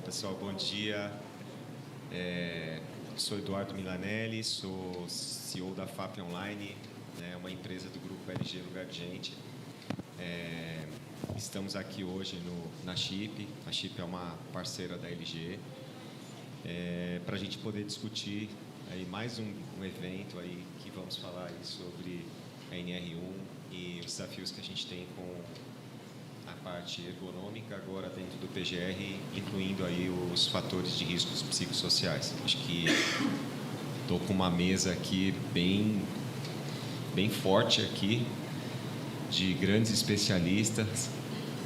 Pessoal, bom dia. Sou Eduardo Milanelli, sou CEO da FAP Online, uma empresa do grupo LG Lugar de Gente. Estamos aqui hoje na Chip. A Chip é uma parceira da LG, para a gente poder discutir aí mais um evento aí que vamos falar aí sobre a NR1 e os desafios que a gente tem com a parte ergonômica agora dentro do PGR, incluindo aí os fatores de riscos psicossociais. Acho que estou com uma mesa aqui bem forte aqui, de grandes especialistas.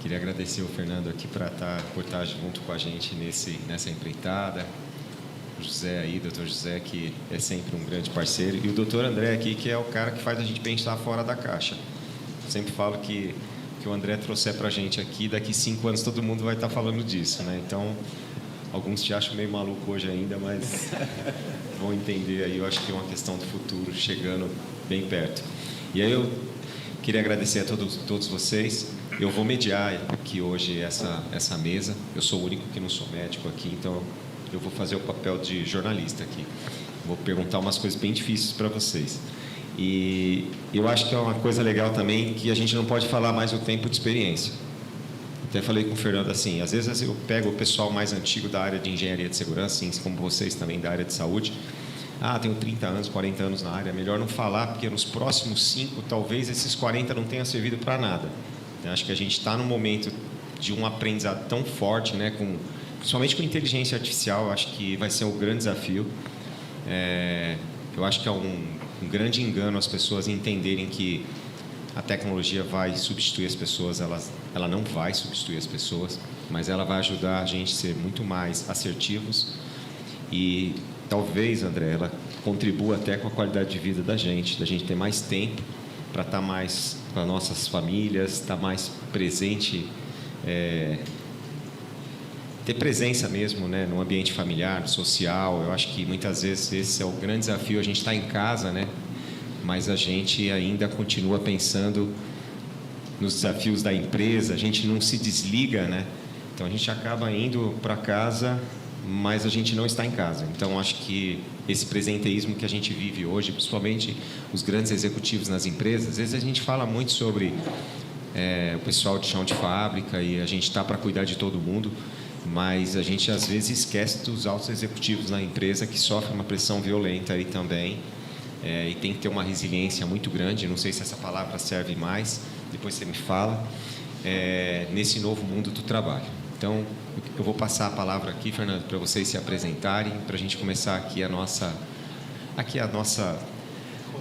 Queria agradecer o Fernando aqui por estar junto com a gente nessa empreitada. O José aí, doutor José, que é sempre um grande parceiro. E o doutor André aqui, que é o cara que faz a gente pensar fora da caixa. Eu sempre falo que o André trouxer para a gente aqui, daqui 5 anos todo mundo vai estar falando disso, né? Então, alguns te acham meio maluco hoje ainda, mas vão entender aí. Eu acho que é uma questão do futuro chegando bem perto. E aí eu queria agradecer a todos vocês. Eu vou mediar aqui hoje essa mesa. Eu sou o único que não sou médico aqui, então eu vou fazer o papel de jornalista aqui. Vou perguntar umas coisas bem difíceis para vocês. E eu acho que é uma coisa legal também que a gente não pode falar mais o tempo de experiência. Até falei com o Fernando assim, às vezes eu pego o pessoal mais antigo da área de engenharia de segurança, assim como vocês também da área de saúde. Tenho 30 anos, 40 anos na área, é melhor não falar, porque nos próximos 5, talvez esses 40 não tenham servido para nada. Eu acho que a gente está num momento de um aprendizado tão forte, né, principalmente com inteligência artificial. Eu acho que vai ser um grande desafio. Eu acho que é um grande engano as pessoas entenderem que a tecnologia vai substituir as pessoas. Ela não vai substituir as pessoas, mas ela vai ajudar a gente a ser muito mais assertivos e talvez, André, ela contribua até com a qualidade de vida da gente ter mais tempo para estar mais com as nossas famílias, estar mais presente, ter presença mesmo, né, no ambiente familiar, social. Eu acho que muitas vezes esse é o grande desafio. A gente está em casa, né, mas a gente ainda continua pensando nos desafios da empresa. A gente não se desliga, né? Então a gente acaba indo para casa, mas a gente não está em casa. Então acho que esse presenteísmo que a gente vive hoje, principalmente os grandes executivos nas empresas, às vezes a gente fala muito sobre o pessoal de chão de fábrica e a gente está para cuidar de todo mundo, mas a gente às vezes esquece dos altos executivos na empresa que sofrem uma pressão violenta aí também, e tem que ter uma resiliência muito grande. Não sei se essa palavra serve mais, depois você me fala, nesse novo mundo do trabalho. Então, eu vou passar a palavra aqui, Fernando, para vocês se apresentarem, para a gente começar aqui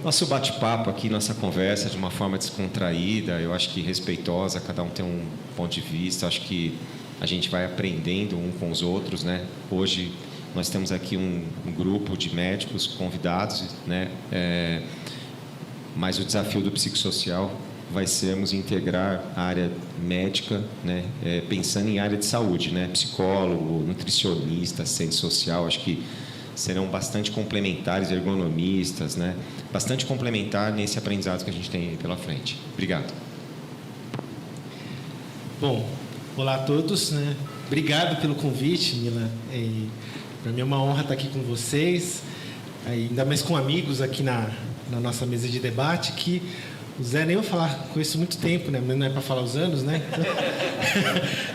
nosso bate-papo aqui, nossa conversa de uma forma descontraída, eu acho que respeitosa. Cada um tem um ponto de vista. Acho que a gente vai aprendendo um com os outros, né? Hoje nós temos aqui um grupo de médicos convidados, né? Mas o desafio do psicossocial vai sermos integrar a área médica, né? Pensando em área de saúde, né? Psicólogo, nutricionista, assistente social. Acho que serão bastante complementares, ergonomistas, né? Bastante complementar nesse aprendizado que a gente tem aí pela frente. Obrigado. Bom, olá a todos, né? Obrigado pelo convite, Mila. Para mim é uma honra estar aqui com vocês, ainda mais com amigos aqui na nossa mesa de debate, que o Zé nem eu falar, conheço muito tempo, né? Mas não é para falar os anos, né?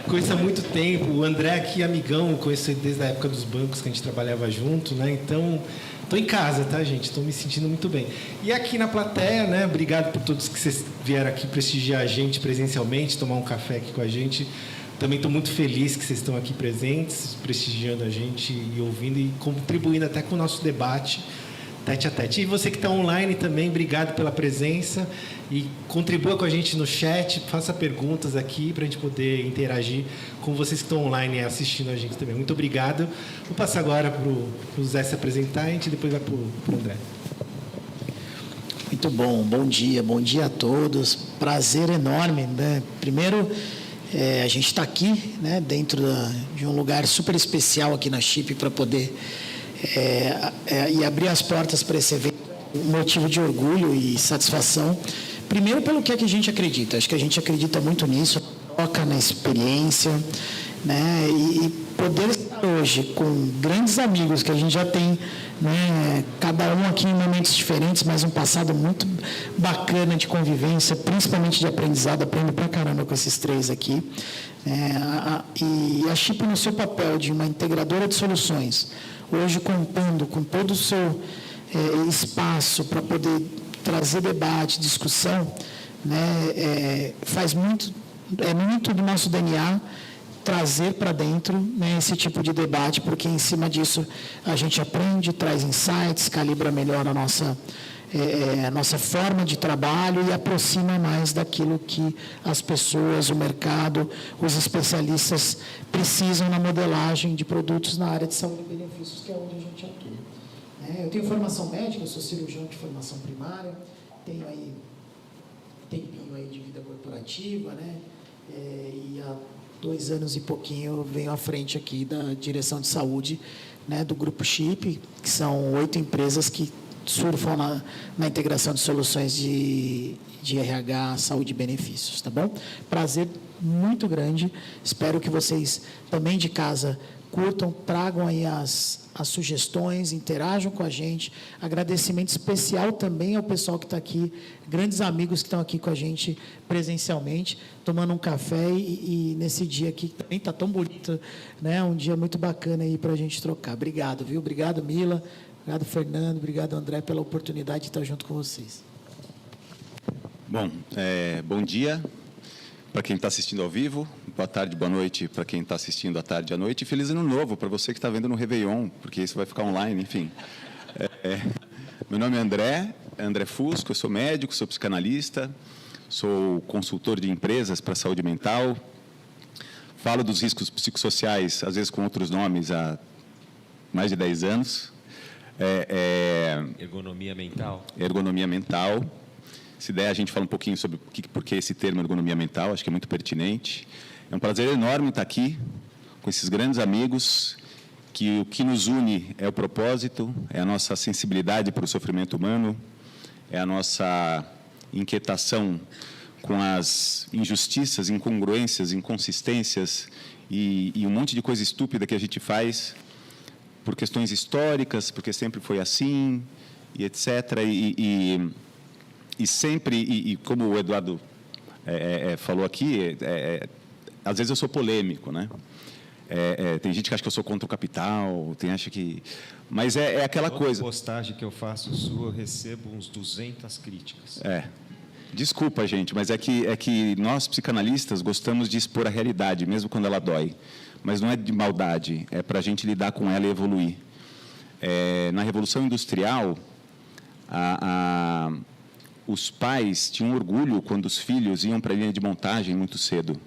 Conheço há muito tempo. O André aqui, amigão, conheço ele desde a época dos bancos que a gente trabalhava junto, né? Então, estou em casa, tá, gente? Estou me sentindo muito bem. E aqui na plateia, né? Obrigado por todos que vocês vieram aqui prestigiar a gente presencialmente, tomar um café aqui com a gente. Também estou muito feliz que vocês estão aqui presentes, prestigiando a gente e ouvindo e contribuindo até com o nosso debate tete a tete. E você que está online também, obrigado pela presença e contribua com a gente no chat, faça perguntas aqui para a gente poder interagir com vocês que estão online assistindo a gente também. Muito obrigado. Vou passar agora para o Zé se apresentar e a gente depois vai para o André. Muito bom, bom dia a todos. Prazer enorme, né? Primeiro, a gente está aqui, né, dentro de um lugar super especial aqui na Chip para poder e abrir as portas para esse evento, um motivo de orgulho e satisfação. Primeiro, pelo que é que a gente acredita. Acho que a gente acredita muito nisso, toca na experiência, né? E poder estar hoje com grandes amigos que a gente já tem, né, cada um aqui em momentos diferentes, mas um passado muito bacana de convivência, principalmente de aprendizado, aprendo pra caramba com esses três aqui. E a Chip, no seu papel de uma integradora de soluções, hoje contando com todo o seu espaço para poder trazer debate, discussão, né, faz muito, é muito do nosso DNA trazer para dentro, né, esse tipo de debate, porque em cima disso a gente aprende, traz insights, calibra melhor a nossa forma de trabalho e aproxima mais daquilo que as pessoas, o mercado, os especialistas precisam na modelagem de produtos na área de saúde e benefícios, que é onde a gente atua. Eu tenho formação médica, eu sou cirurgião de formação primária, tenho aí tempinho aí de vida corporativa, né? E há 2 anos e pouquinho eu venho à frente aqui da direção de saúde, né, do Grupo Chip, que são 8 empresas que surfam na integração de soluções de RH, saúde e benefícios, tá bom? Prazer muito grande, espero que vocês também de casa curtam, tragam aí as sugestões, interajam com a gente. Agradecimento especial também ao pessoal que está aqui, grandes amigos que estão aqui com a gente presencialmente, tomando um café e nesse dia aqui, que também está tão bonito, né? Um dia muito bacana aí para a gente trocar. Obrigado, viu? Obrigado, Mila. Obrigado, Fernando. Obrigado, André, pela oportunidade de estar junto com vocês. Bom, bom dia para quem está assistindo ao vivo, boa tarde, boa noite para quem está assistindo à tarde e à noite, e feliz ano novo para você que está vendo no Réveillon, porque isso vai ficar online, enfim. Meu nome é André Fusco, eu sou médico, sou psicanalista, sou consultor de empresas para saúde mental, falo dos riscos psicossociais, às vezes com outros nomes, há mais de 10 anos. Ergonomia mental. Ergonomia mental. Se der, a gente fala um pouquinho sobre por que esse termo ergonomia mental, acho que é muito pertinente. É um prazer enorme estar aqui com esses grandes amigos, que o que nos une é o propósito, é a nossa sensibilidade para o sofrimento humano, é a nossa inquietação com as injustiças, incongruências, inconsistências e um monte de coisa estúpida que a gente faz por questões históricas, porque sempre foi assim, e etc. E sempre, como o Eduardo falou aqui, às vezes eu sou polêmico, né? Tem gente que acha que eu sou contra o capital, tem acha que... Mas é aquela coisa... Toda postagem que eu faço sua, eu recebo uns 200 críticas. Desculpa, gente, mas é que nós, psicanalistas, gostamos de expor a realidade, mesmo quando ela dói. Mas não é de maldade, é para a gente lidar com ela e evoluir. Na Revolução Industrial, os pais tinham orgulho quando os filhos iam para a linha de montagem muito cedo,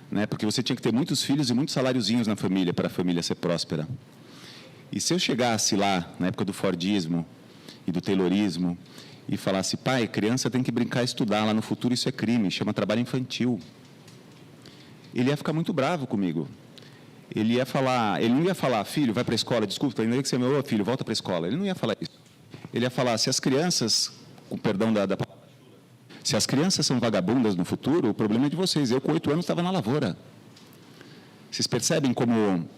né? Porque você tinha que ter muitos filhos e muitos saláriozinhos na família para a família ser próspera. E se eu chegasse lá, na época do Fordismo e do Taylorismo, e falasse, pai, criança tem que brincar e estudar, lá no futuro isso é crime, chama trabalho infantil, ele ia ficar muito bravo comigo. Ele não ia falar, filho, vai para a escola, desculpa, ainda que você é meu filho, volta para a escola. Ele não ia falar isso. Ele ia falar, se as crianças, com perdão da palavra, se as crianças são vagabundas no futuro, o problema é de vocês. Eu, com 8 anos, estava na lavoura. Vocês percebem como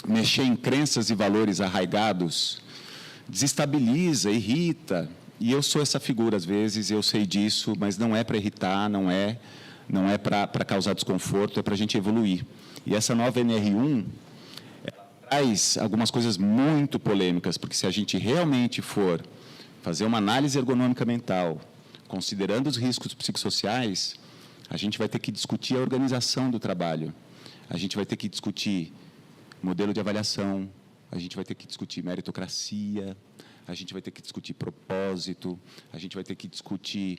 mexer em crenças e valores arraigados desestabiliza, irrita. E eu sou essa figura, às vezes, eu sei disso, mas não é para irritar, não é para causar desconforto, é para a gente evoluir. E essa nova NR1 traz algumas coisas muito polêmicas, porque se a gente realmente for fazer uma análise ergonômica mental, considerando os riscos psicossociais, a gente vai ter que discutir a organização do trabalho, a gente vai ter que discutir modelo de avaliação, a gente vai ter que discutir meritocracia, a gente vai ter que discutir propósito, a gente vai ter que discutir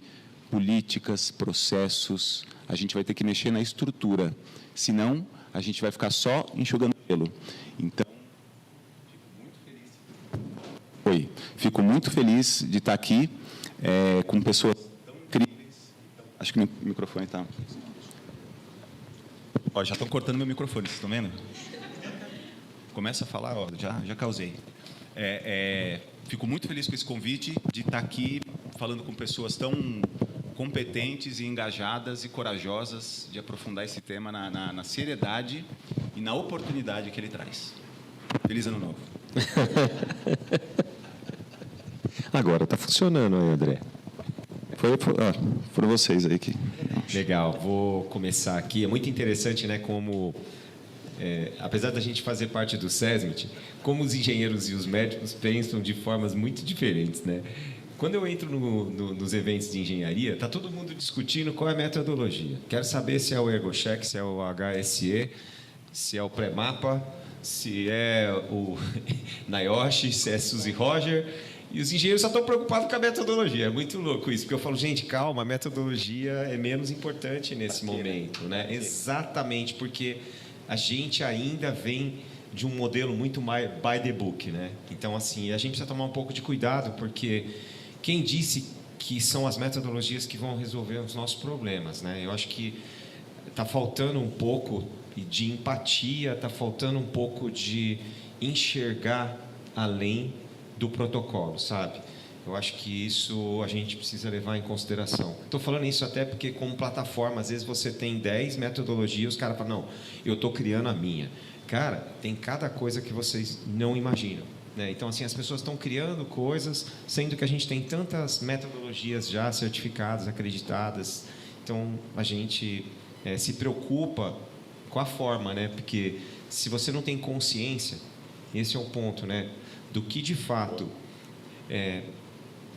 políticas, processos, a gente vai ter que mexer na estrutura, senão a gente vai ficar só enxugando pelo. Então, fico muito feliz de estar aqui com pessoas tão incríveis. Acho que o microfone está... Já estão cortando meu microfone, vocês estão vendo? Começa a falar, já causei. Fico muito feliz com esse convite de estar aqui falando com pessoas tão competentes e engajadas e corajosas de aprofundar esse tema na seriedade e na oportunidade que ele traz. Feliz Ano Novo. Agora está funcionando aí, André. Foram vocês aí que... Legal, vou começar aqui. É muito interessante, né, como, apesar da gente fazer parte do SESMIT, como os engenheiros e os médicos pensam de formas muito diferentes, né? Quando eu entro nos eventos de engenharia, está todo mundo discutindo qual é a metodologia. Quero saber se é o ErgoCheck, se é o HSE, se é o Premapa, se é o NIOSH, se é Suzy Roger. E os engenheiros só estão preocupados com a metodologia. É muito louco isso, porque eu falo, gente, calma, a metodologia é menos importante nesse momento, né? Exatamente, porque a gente ainda vem de um modelo muito mais by the book, né? Então, assim, a gente precisa tomar um pouco de cuidado, porque quem disse que são as metodologias que vão resolver os nossos problemas, né? Eu acho que está faltando um pouco de empatia, está faltando um pouco de enxergar além do protocolo, sabe? Eu acho que isso a gente precisa levar em consideração. Estou falando isso até porque, como plataforma, às vezes você tem 10 metodologias, os caras falam, não, eu estou criando a minha. Cara, tem cada coisa que vocês não imaginam, né? Então, assim, as pessoas estão criando coisas, sendo que a gente tem tantas metodologias já certificadas, acreditadas. Então, a gente se preocupa com a forma, né? Porque se você não tem consciência, esse é o ponto, né? Do que de fato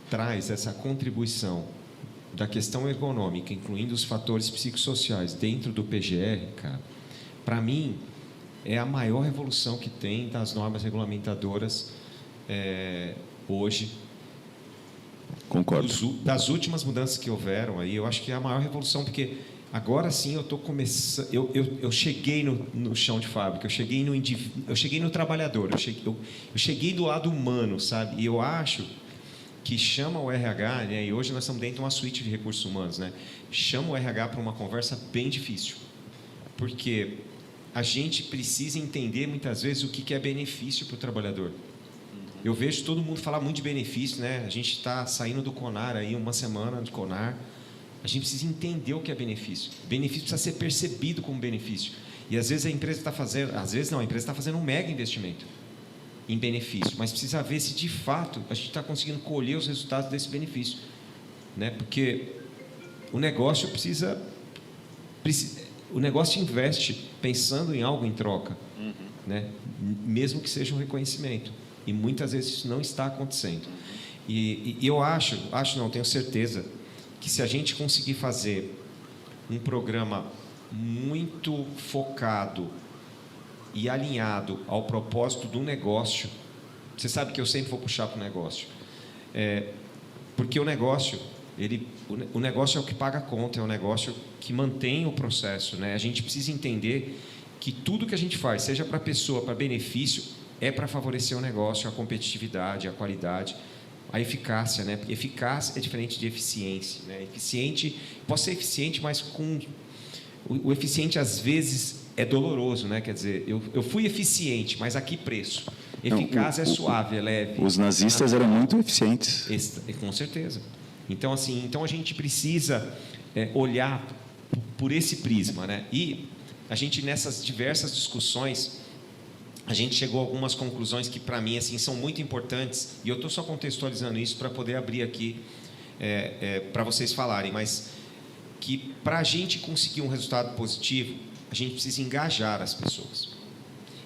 traz essa contribuição da questão ergonômica, incluindo os fatores psicossociais dentro do PGR, cara, para mim é a maior revolução que tem das normas regulamentadoras hoje. Concordo. Das últimas mudanças que houveram aí, eu acho que é a maior revolução, porque agora sim eu estou começando. Eu cheguei no chão de fábrica, eu cheguei no trabalhador, eu cheguei do lado humano, sabe? E eu acho que chama o RH, né? E hoje nós estamos dentro de uma suíte de recursos humanos, né? Chama o RH para uma conversa bem difícil, porque a gente precisa entender muitas vezes o que é benefício para o trabalhador. Eu vejo todo mundo falar muito de benefício, né? A gente está saindo do CONAR aí, uma semana de CONAR. A gente precisa entender o que é benefício. Benefício precisa ser percebido como benefício. E às vezes a empresa está fazendo, às vezes não, a empresa está fazendo um mega investimento em benefício, mas precisa ver se de fato a gente está conseguindo colher os resultados desse benefício, né? Porque o negócio o negócio investe pensando em algo em troca, né? Mesmo que seja um reconhecimento. E muitas vezes isso não está acontecendo. E eu tenho certeza que se a gente conseguir fazer um programa muito focado e alinhado ao propósito do negócio, você sabe que eu sempre vou puxar para o negócio, porque o negócio é o que paga a conta, é o negócio que mantém o processo, né? A gente precisa entender que tudo que a gente faz, seja para a pessoa, para benefício, é para favorecer o negócio, a competitividade, a qualidade, a eficácia, né? Porque eficácia é diferente de eficiência, né? Eficiente, posso ser eficiente, mas o eficiente às vezes é doloroso, né? Quer dizer, eu fui eficiente, mas a que preço? Eficaz é suave, é leve. Os nazistas eram muito eficientes. Com certeza. Então, assim, a gente precisa olhar por esse prisma, né? E a gente, nessas diversas discussões, a gente chegou a algumas conclusões que, para mim, assim, são muito importantes, e eu estou só contextualizando isso para poder abrir aqui para vocês falarem, mas que, para a gente conseguir um resultado positivo, a gente precisa engajar as pessoas.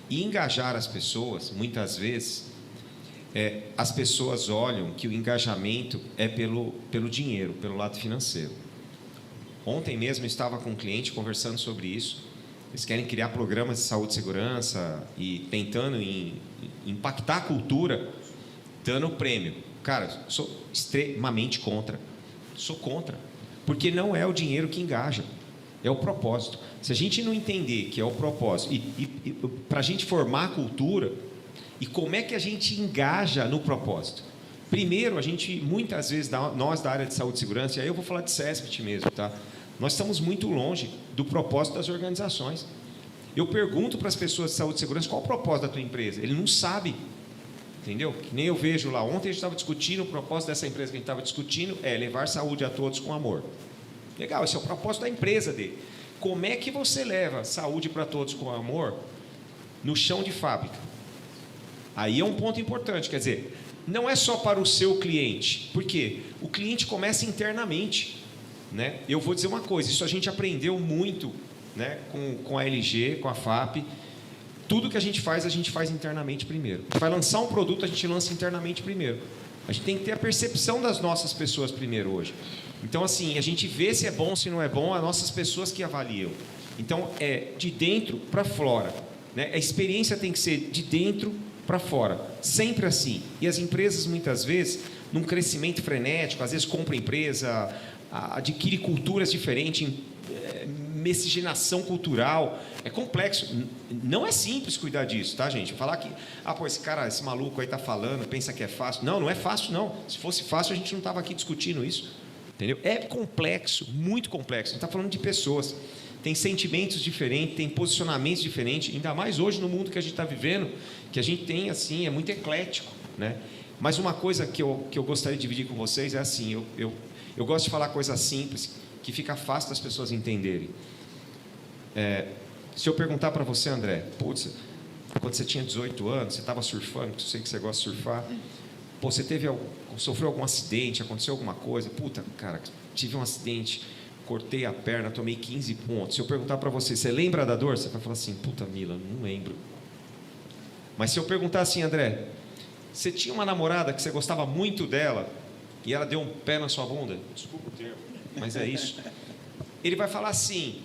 E engajar as pessoas, muitas vezes, as pessoas olham que o engajamento é pelo dinheiro, pelo lado financeiro. Ontem mesmo eu estava com um cliente conversando sobre isso. Eles querem criar programas de saúde e segurança e tentando impactar a cultura, dando prêmio. Cara, sou extremamente contra. Sou contra. Porque não é o dinheiro que engaja, é o propósito. Se a gente não entender que é o propósito, e para a gente formar a cultura, e como é que a gente engaja no propósito? Primeiro, a gente, muitas vezes, nós da área de saúde e segurança, e aí eu vou falar de SESMIT mesmo, tá? Nós estamos muito longe do propósito das organizações. Eu pergunto para as pessoas de saúde e segurança qual o propósito da tua empresa. Ele não sabe, entendeu? Que nem eu vejo lá. Ontem a gente estava discutindo, o propósito dessa empresa que a gente estava discutindo é levar saúde a todos com amor. Legal, esse é o propósito da empresa dele. Como é que você leva saúde para todos com amor no chão de fábrica. Aí é um ponto importante, quer dizer, não é só para o seu cliente, porque o cliente começa internamente, né? Eu vou dizer uma coisa, isso a gente aprendeu muito, né, com a LG, com a FAP. Tudo que a gente faz internamente primeiro. Vai lançar um produto, a gente lança internamente primeiro. A gente tem que ter a percepção das nossas pessoas primeiro hoje. Então, assim, a gente vê se é bom, se não é bom, as nossas pessoas que avaliam. Então, é de dentro para fora, né? A experiência tem que ser de dentro para fora, sempre assim. E as empresas, muitas vezes, num crescimento frenético, às vezes compra empresa, adquire culturas diferentes, miscigenação cultural, é complexo. Não é simples cuidar disso, tá, gente? Falar que, esse maluco aí está falando, pensa que é fácil. Não, não é fácil, não. Se fosse fácil, a gente não estava aqui discutindo isso. Entendeu? É complexo, muito complexo. A gente está falando de pessoas. Tem sentimentos diferentes, tem posicionamentos diferentes, ainda mais hoje no mundo que a gente está vivendo, que a gente tem, assim, é muito eclético, né? Mas uma coisa que eu gostaria de dividir com vocês é assim, eu gosto de falar coisas simples, que fica fácil das pessoas entenderem. Se eu perguntar para você, André, putz, quando você tinha 18 anos, você estava surfando, eu sei que você gosta de surfar, você sofreu algum acidente, aconteceu alguma coisa, puta, cara, tive um acidente, cortei a perna, tomei 15 pontos. Se eu perguntar para você, você lembra da dor? Você vai falar assim, puta, Mila, não lembro. Mas se eu perguntar assim, André, você tinha uma namorada que você gostava muito dela e ela deu um pé na sua bunda? Desculpa o termo, mas é isso. Ele vai falar assim,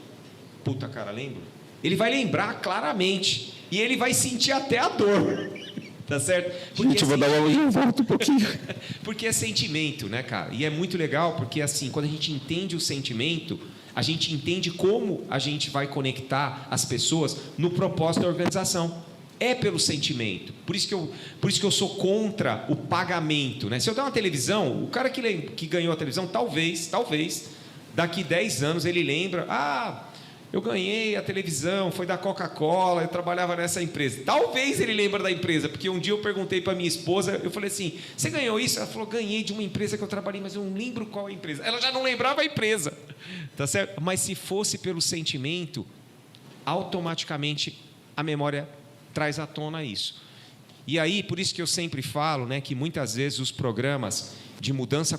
puta, cara, lembro? Ele vai lembrar claramente e ele vai sentir até a dor. Tá certo? Porque gente, eu vou dar uma eu volto um pouquinho. Porque é sentimento, né, cara? E é muito legal porque, assim, quando a gente entende o sentimento, a gente entende como a gente vai conectar as pessoas no propósito da organização. É pelo sentimento. Por isso que eu sou contra o pagamento, né? Se eu der uma televisão, o cara que ganhou a televisão, talvez, daqui 10 anos ele lembra, eu ganhei a televisão, foi da Coca-Cola, eu trabalhava nessa empresa. Talvez ele lembre da empresa, porque um dia eu perguntei para minha esposa, eu falei assim, você ganhou isso? Ela falou, ganhei de uma empresa que eu trabalhei, mas eu não lembro qual é a empresa. Ela já não lembrava a empresa, tá certo? Mas se fosse pelo sentimento, automaticamente a memória traz à tona isso. E aí, por isso que eu sempre falo, né, que muitas vezes os programas de mudança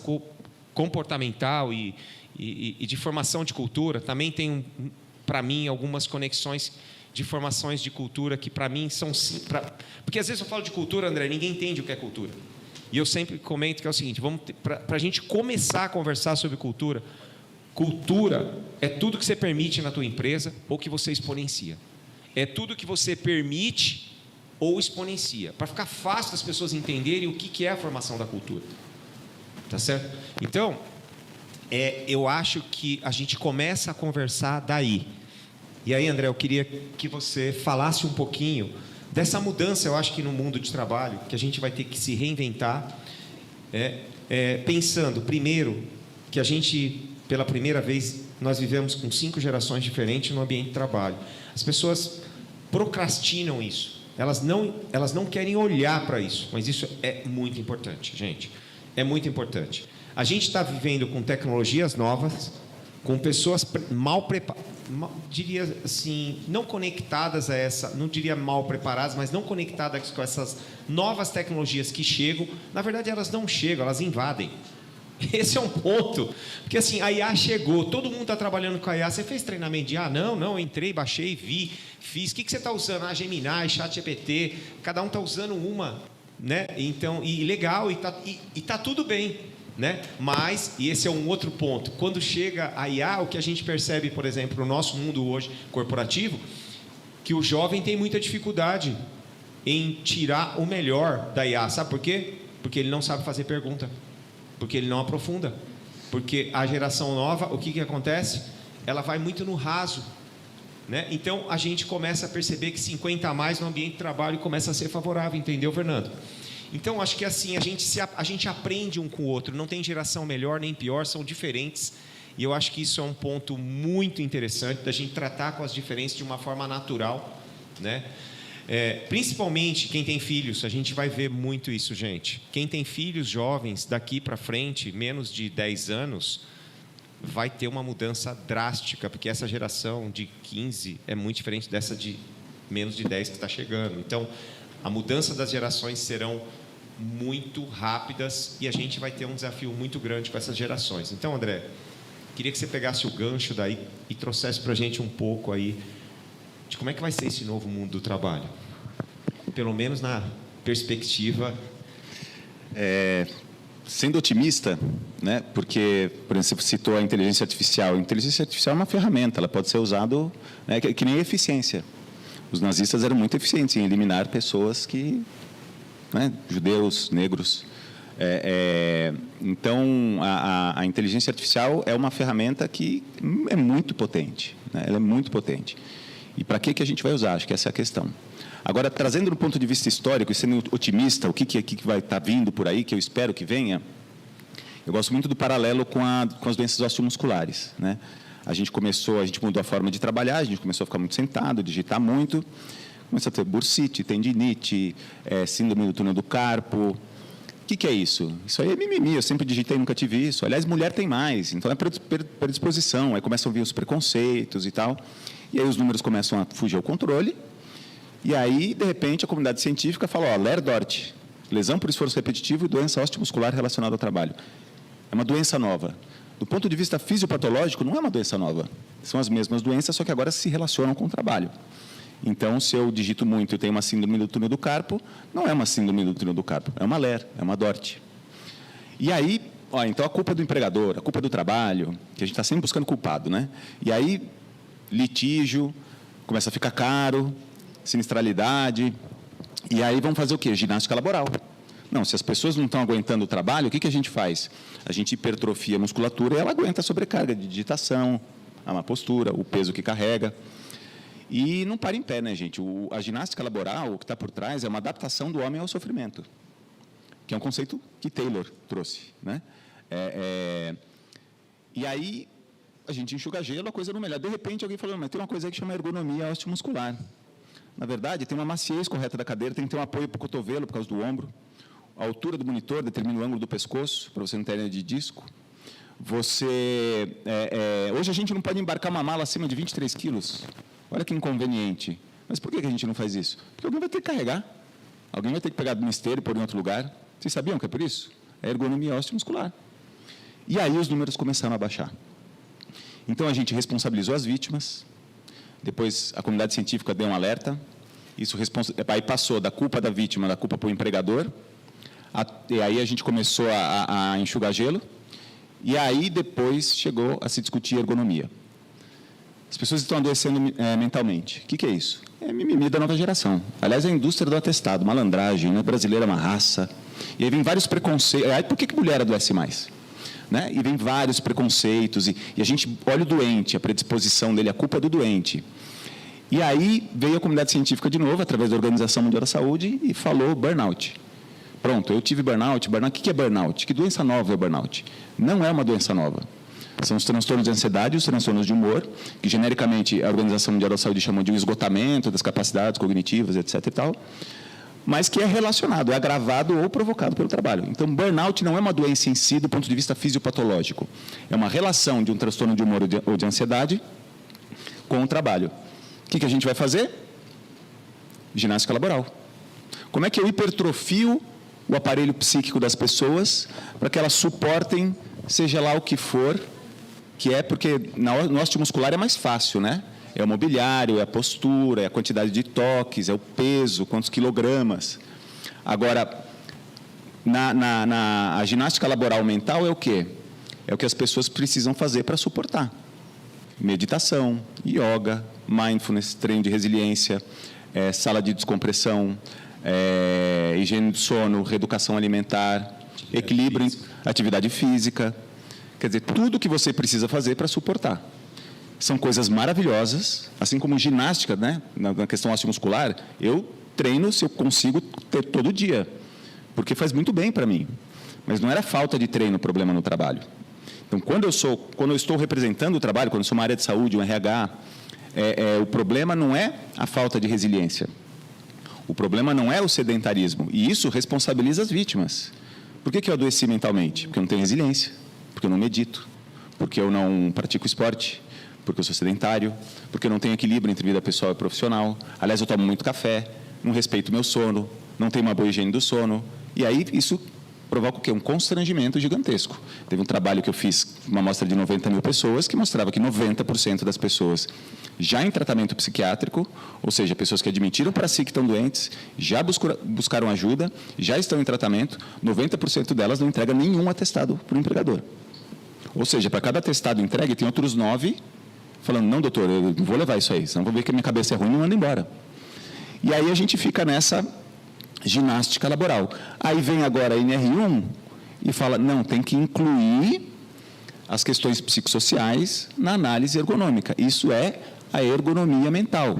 comportamental e de formação de cultura também têm para mim, algumas conexões de formações de cultura que, para mim, são... Porque, às vezes, eu falo de cultura, André, ninguém entende o que é cultura. E eu sempre comento que é o seguinte, para a gente começar a conversar sobre cultura, cultura é tudo que você permite na tua empresa ou que você exponencia. É tudo que você permite ou exponencia, para ficar fácil das pessoas entenderem o que é a formação da cultura. Tá certo? Então, eu acho que a gente começa a conversar daí. E aí, André, eu queria que você falasse um pouquinho dessa mudança, eu acho que no mundo de trabalho, que a gente vai ter que se reinventar, pensando, primeiro, que a gente, pela primeira vez, nós vivemos com 5 gerações diferentes no ambiente de trabalho. As pessoas procrastinam isso, elas não querem olhar para isso, mas isso é muito importante, gente, é muito importante. A gente está vivendo com tecnologias novas, com pessoas mal preparadas, diria assim, não conectadas a essa, não diria mal preparadas, mas não conectadas com essas novas tecnologias que chegam. Na verdade, elas não chegam, elas invadem. Esse é um ponto. Porque assim, a IA chegou, todo mundo está trabalhando com a IA. Você fez treinamento de IA? Não, entrei, baixei, vi, fiz. O que você está usando? Gemini, ChatGPT, cada um está usando uma, né? Então, e legal, e tá tudo bem. Né? Mas, e esse é um outro ponto, quando chega a IA, o que a gente percebe, por exemplo, no nosso mundo hoje corporativo, que o jovem tem muita dificuldade em tirar o melhor da IA. Sabe por quê? Porque ele não sabe fazer pergunta, porque ele não aprofunda, porque a geração nova, o que acontece? Ela vai muito no raso, né? Então a gente começa a perceber que 50 a mais no ambiente de trabalho começa a ser favorável, entendeu, Fernando? Então, acho que assim, a gente aprende um com o outro, não tem geração melhor nem pior, são diferentes, e eu acho que isso é um ponto muito interessante, da gente tratar com as diferenças de uma forma natural, né? Principalmente quem tem filhos, a gente vai ver muito isso, gente. Quem tem filhos jovens, daqui para frente, menos de 10 anos, vai ter uma mudança drástica, porque essa geração de 15 é muito diferente dessa de menos de 10 que está chegando. Então, a mudança das gerações serão muito rápidas e a gente vai ter um desafio muito grande com essas gerações. Então, André, queria que você pegasse o gancho daí e trouxesse para a gente um pouco aí de como é que vai ser esse novo mundo do trabalho. Pelo menos na perspectiva... Sendo otimista, né? Porque, por exemplo, você citou a inteligência artificial. A inteligência artificial é uma ferramenta, ela pode ser usada, né, que nem a eficiência. Os nazistas eram muito eficientes em eliminar pessoas que, né, judeus, negros. Então, a inteligência artificial é uma ferramenta que é muito potente, né? Ela é muito potente. E para que a gente vai usar? Acho que essa é a questão. Agora, trazendo do ponto de vista histórico e sendo otimista, o que vai estar vindo por aí, que eu espero que venha, eu gosto muito do paralelo com as doenças osteomusculares, né? A gente mudou a forma de trabalhar, a gente começou a ficar muito sentado, digitar muito, começou a ter bursite, tendinite, síndrome do túnel do carpo. O que é isso? Isso aí é mimimi, eu sempre digitei e nunca tive isso. Aliás, mulher tem mais, então é predisposição, aí começam a vir os preconceitos e tal, e aí os números começam a fugir ao controle. E aí, de repente, a comunidade científica fala, LER-DORT, lesão por esforço repetitivo e doença osteomuscular relacionada ao trabalho. É uma doença nova. Do ponto de vista fisiopatológico, não é uma doença nova. São as mesmas doenças, só que agora se relacionam com o trabalho. Então, se eu digito muito e tenho uma síndrome do túnel do carpo, não é uma síndrome do túnel do carpo, é uma LER, é uma DORT. E aí, então a culpa é do empregador, a culpa é do trabalho, que a gente está sempre buscando culpado, né? E aí, litígio, começa a ficar caro, sinistralidade, e aí vamos fazer o quê? Ginástica laboral. Não, se as pessoas não estão aguentando o trabalho, o que a gente faz? A gente hipertrofia a musculatura e ela aguenta a sobrecarga de digitação, a má postura, o peso que carrega. E não para em pé, né, gente? A ginástica laboral, o que está por trás, é uma adaptação do homem ao sofrimento, que é um conceito que Taylor trouxe, né? E aí, a gente enxuga gelo, a coisa não melhora. De repente, alguém falou, mas tem uma coisa aí que chama ergonomia osteomuscular. Na verdade, tem uma maciez correta da cadeira, tem que ter um apoio para o cotovelo, por causa do ombro. A altura do monitor determina o ângulo do pescoço, para você não ter hernia de disco. Hoje a gente não pode embarcar uma mala acima de 23 quilos. Olha que inconveniente. Mas por que a gente não faz isso? Porque alguém vai ter que carregar. Alguém vai ter que pegar do esteiro e pôr em outro lugar. Vocês sabiam que é por isso? É ergonomia osteomuscular. E aí os números começaram a baixar. Então a gente responsabilizou as vítimas. Depois a comunidade científica deu um alerta. Isso aí passou da culpa da vítima, da culpa para o empregador. E aí a gente começou a enxugar gelo. E aí depois chegou a se discutir ergonomia. As pessoas estão adoecendo mentalmente. O que é isso? É mimimi da nova geração. Aliás, é a indústria do atestado, malandragem, né? Brasileira é uma raça. E aí vem vários preconceitos. Aí, por que mulher adoece mais? Né? E vem vários preconceitos. E a gente olha o doente, a predisposição dele, a culpa é do doente. E aí veio a comunidade científica de novo, através da Organização Mundial da Saúde, e falou burnout. Pronto, eu tive burnout. O que é burnout? Que doença nova é o burnout? Não é uma doença nova. São os transtornos de ansiedade e os transtornos de humor, que genericamente a Organização Mundial da Saúde chamou de um esgotamento das capacidades cognitivas, etc. e tal, mas que é relacionado, é agravado ou provocado pelo trabalho. Então, burnout não é uma doença em si do ponto de vista fisiopatológico. É uma relação de um transtorno de humor ou de ansiedade com o trabalho. O que a gente vai fazer? Ginástica laboral. Como é que eu hipertrofio o aparelho psíquico das pessoas para que elas suportem, seja lá o que for, que é porque no osteomuscular é mais fácil, né? É o mobiliário, é a postura, é a quantidade de toques, é o peso, quantos quilogramas. Agora, a ginástica laboral mental é o quê? É o que as pessoas precisam fazer para suportar. Meditação, yoga, mindfulness, treino de resiliência, sala de descompressão, higiene do sono, reeducação alimentar, equilíbrio, atividade física. Quer dizer, tudo que você precisa fazer para suportar. São coisas maravilhosas, assim como ginástica, né? Na questão osteomuscular, eu treino se eu consigo ter todo dia, porque faz muito bem para mim. Mas não era falta de treino o problema no trabalho. Então, quando eu estou representando o trabalho, quando eu sou uma área de saúde, um RH, o problema não é a falta de resiliência. O problema não é o sedentarismo. E isso responsabiliza as vítimas. Por que eu adoeci mentalmente? Porque eu não tenho resiliência, porque eu não medito, porque eu não pratico esporte, porque eu sou sedentário, porque eu não tenho equilíbrio entre vida pessoal e profissional. Aliás, eu tomo muito café, não respeito o meu sono, não tenho uma boa higiene do sono. E aí isso provoca o quê? Um constrangimento gigantesco. Teve um trabalho que eu fiz, uma amostra de 90 mil pessoas, que mostrava que 90% das pessoas já em tratamento psiquiátrico, ou seja, pessoas que admitiram para si que estão doentes, já buscaram ajuda, já estão em tratamento, 90% delas não entregam nenhum atestado para o empregador. Ou seja, para cada atestado entregue, tem outros 9 falando, não, doutor, eu não vou levar isso aí, senão vou ver que a minha cabeça é ruim e me manda embora. E aí a gente fica nessa ginástica laboral. Aí vem agora a NR1 e fala, não, tem que incluir as questões psicossociais na análise ergonômica. Isso é a ergonomia mental.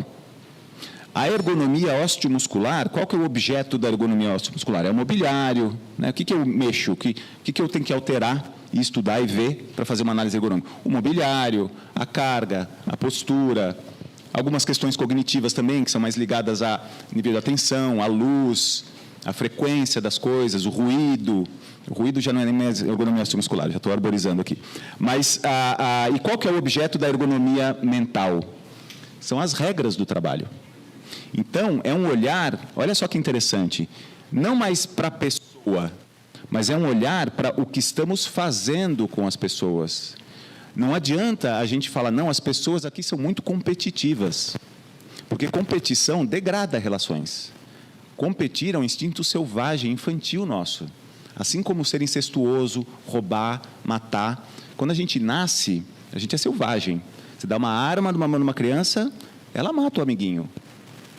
A ergonomia osteomuscular, qual que é o objeto da ergonomia osteomuscular? É o mobiliário, né? O que eu mexo, o que eu tenho que alterar e estudar e ver para fazer uma análise ergonômica? O mobiliário, a carga, a postura, algumas questões cognitivas também, que são mais ligadas a nível de atenção, a luz, a frequência das coisas, o ruído. O ruído já não é nem mais ergonomia osteomuscular, já estou arborizando aqui. Mas, e qual que é o objeto da ergonomia mental? São as regras do trabalho. Então, é um olhar, olha só que interessante, não mais para a pessoa, mas é um olhar para o que estamos fazendo com as pessoas. Não adianta a gente falar, não, as pessoas aqui são muito competitivas, porque competição degrada relações. Competir é um instinto selvagem, infantil nosso. Assim como ser incestuoso, roubar, matar. Quando a gente nasce, a gente é selvagem. Você dá uma arma numa criança, ela mata o amiguinho.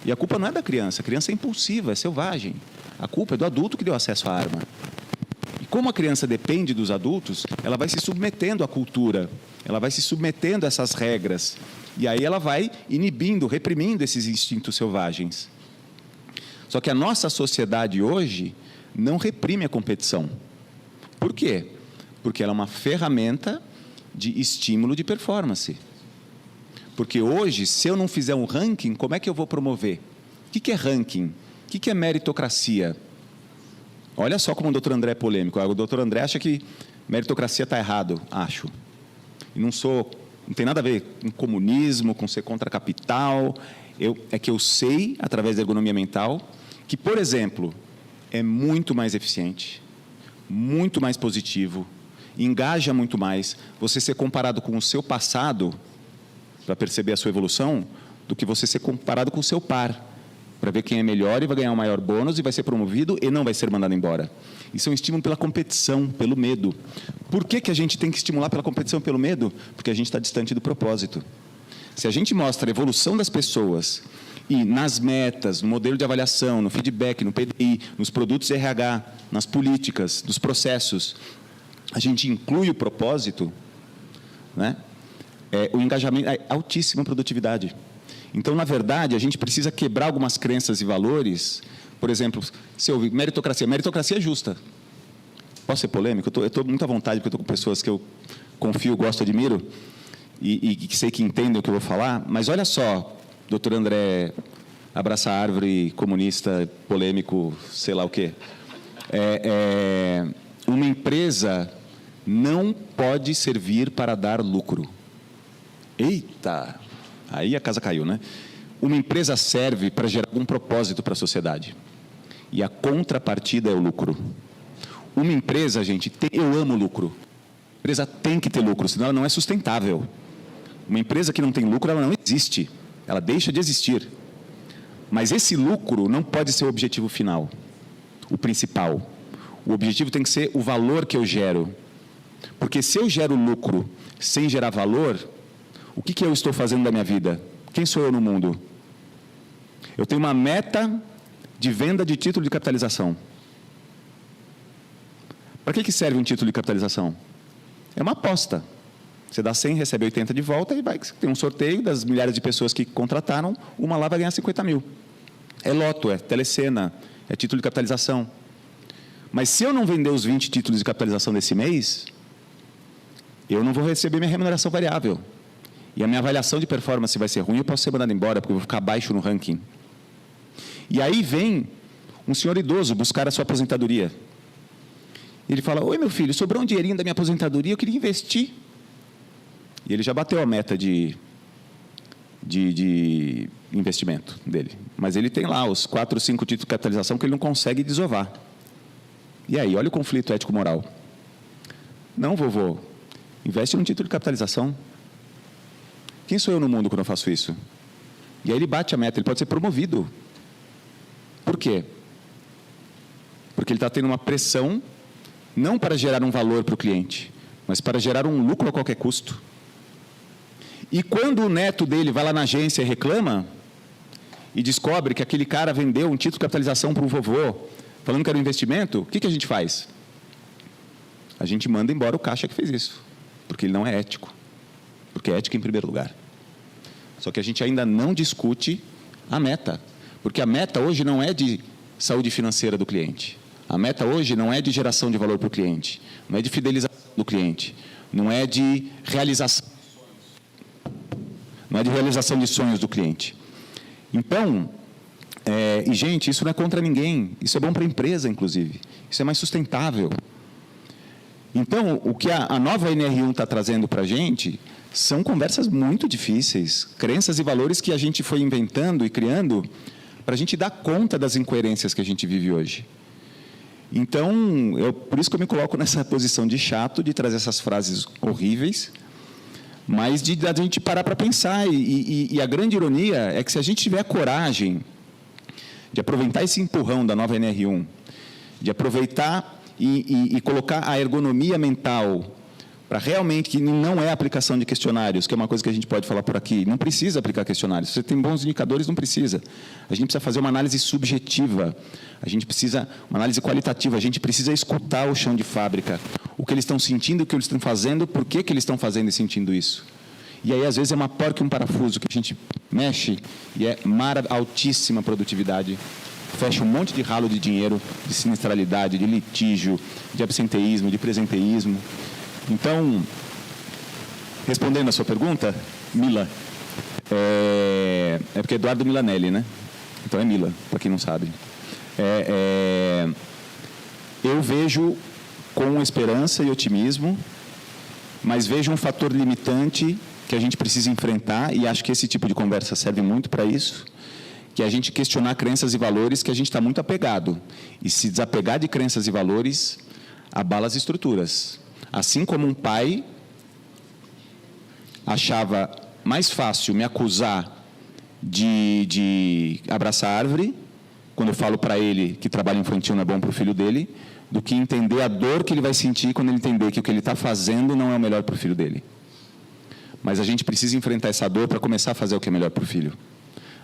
E a culpa não é da criança, a criança é impulsiva, é selvagem. A culpa é do adulto que deu acesso à arma. E como a criança depende dos adultos, ela vai se submetendo à cultura, ela vai se submetendo a essas regras. E aí ela vai inibindo, reprimindo esses instintos selvagens. Só que a nossa sociedade hoje não reprime a competição. Por quê? Porque ela é uma ferramenta de estímulo de performance. Porque hoje, se eu não fizer um ranking, como é que eu vou promover? O que é ranking? O que é meritocracia? Olha só como o doutor André é polêmico. O doutor André acha que meritocracia está errado. Acho. E não tem nada a ver com comunismo, com ser contra a capital. É que eu sei, através da ergonomia mental, que, por exemplo, é muito mais eficiente, muito mais positivo, engaja muito mais você ser comparado com o seu passado, para perceber a sua evolução, do que você ser comparado com o seu par, para ver quem é melhor e vai ganhar um maior bônus e vai ser promovido e não vai ser mandado embora. Isso é um estímulo pela competição, pelo medo. Por que a gente tem que estimular pela competição e pelo medo? Porque a gente está distante do propósito. Se a gente mostra a evolução das pessoas e nas metas, no modelo de avaliação, no feedback, no PDI, nos produtos RH, nas políticas, nos processos, a gente inclui o propósito, né? O engajamento, é altíssima produtividade. Então, na verdade, a gente precisa quebrar algumas crenças e valores. Por exemplo, se eu ouvir meritocracia é justa. Posso ser polêmico? Eu estou muito à vontade, porque eu estou com pessoas que eu confio, gosto, admiro, e que sei que entendem o que eu vou falar, mas olha só, doutor André, abraça a árvore, comunista, polêmico, sei lá o quê. Uma empresa não pode servir para dar lucro. Eita! Aí a casa caiu, né? Uma empresa serve para gerar algum propósito para a sociedade. E a contrapartida é o lucro. Uma empresa, gente, eu amo lucro. A empresa tem que ter lucro, senão ela não é sustentável. Uma empresa que não tem lucro, ela não existe. Ela deixa de existir. Mas esse lucro não pode ser o objetivo final, o principal. O objetivo tem que ser o valor que eu gero. Porque se eu gero lucro sem gerar valor, o que eu estou fazendo da minha vida? Quem sou eu no mundo? Eu tenho uma meta de venda de título de capitalização. Para que serve um título de capitalização? É uma aposta. Você dá 100, recebe 80 de volta e vai ter um sorteio das milhares de pessoas que contrataram, uma lá vai ganhar 50 mil. É loto, é telecena, é título de capitalização. Mas se eu não vender os 20 títulos de capitalização desse mês, eu não vou receber minha remuneração variável. E a minha avaliação de performance vai ser ruim, eu posso ser mandado embora, porque eu vou ficar abaixo no ranking. E aí vem um senhor idoso buscar a sua aposentadoria. Ele fala, oi meu filho, sobrou um dinheirinho da minha aposentadoria, eu queria investir. E ele já bateu a meta de investimento dele. Mas ele tem lá os 4 ou 5 títulos de capitalização que ele não consegue desovar. E aí, olha o conflito ético-moral. Não, vovô, investe num título de capitalização. Quem sou eu no mundo quando eu faço isso? E aí ele bate a meta, ele pode ser promovido. Por quê? Porque ele está tendo uma pressão, não para gerar um valor para o cliente, mas para gerar um lucro a qualquer custo. E quando o neto dele vai lá na agência e reclama, e descobre que aquele cara vendeu um título de capitalização para o vovô, falando que era um investimento, o que a gente faz? A gente manda embora o caixa que fez isso, porque ele não é ético. Porque é ético em primeiro lugar. Só que a gente ainda não discute a meta, porque a meta hoje não é de saúde financeira do cliente. A meta hoje não é de geração de valor para o cliente, não é de fidelização do cliente, não é de realização de sonhos do cliente. Então, e gente, isso não é contra ninguém, isso é bom para a empresa, inclusive, isso é mais sustentável. Então, o que a nova NR1 está trazendo para a gente são conversas muito difíceis, crenças e valores que a gente foi inventando e criando para a gente dar conta das incoerências que a gente vive hoje. Então, por isso que eu me coloco nessa posição de chato, de trazer essas frases horríveis, mas de a gente parar para pensar. E a grande ironia é que se a gente tiver coragem de aproveitar esse empurrão da nova NR1, de aproveitar e colocar a ergonomia mental para realmente, que não é a aplicação de questionários, que é uma coisa que a gente pode falar por aqui, não precisa aplicar questionários. Se você tem bons indicadores, não precisa. A gente precisa fazer uma análise subjetiva, a gente precisa uma análise qualitativa, a gente precisa escutar o chão de fábrica, o que eles estão sentindo, o que eles estão fazendo, por que eles estão fazendo e sentindo isso. E aí, às vezes, é uma porca e um parafuso que a gente mexe e é altíssima produtividade, fecha um monte de ralo de dinheiro, de sinistralidade, de litígio, de absenteísmo, de presenteísmo. Então, respondendo a sua pergunta, Mila, é porque é Eduardo Milanelli, né? Então é Mila, para quem não sabe. Eu vejo com esperança e otimismo, mas vejo um fator limitante que a gente precisa enfrentar, e acho que esse tipo de conversa serve muito para isso, que é a gente questionar crenças e valores que a gente está muito apegado. E se desapegar de crenças e valores, abala as estruturas. Assim como um pai achava mais fácil me acusar de abraçar árvore, quando eu falo para ele que trabalho infantil não é bom para o filho dele, do que entender a dor que ele vai sentir quando ele entender que o que ele está fazendo não é o melhor para o filho dele. Mas a gente precisa enfrentar essa dor para começar a fazer o que é melhor para o filho.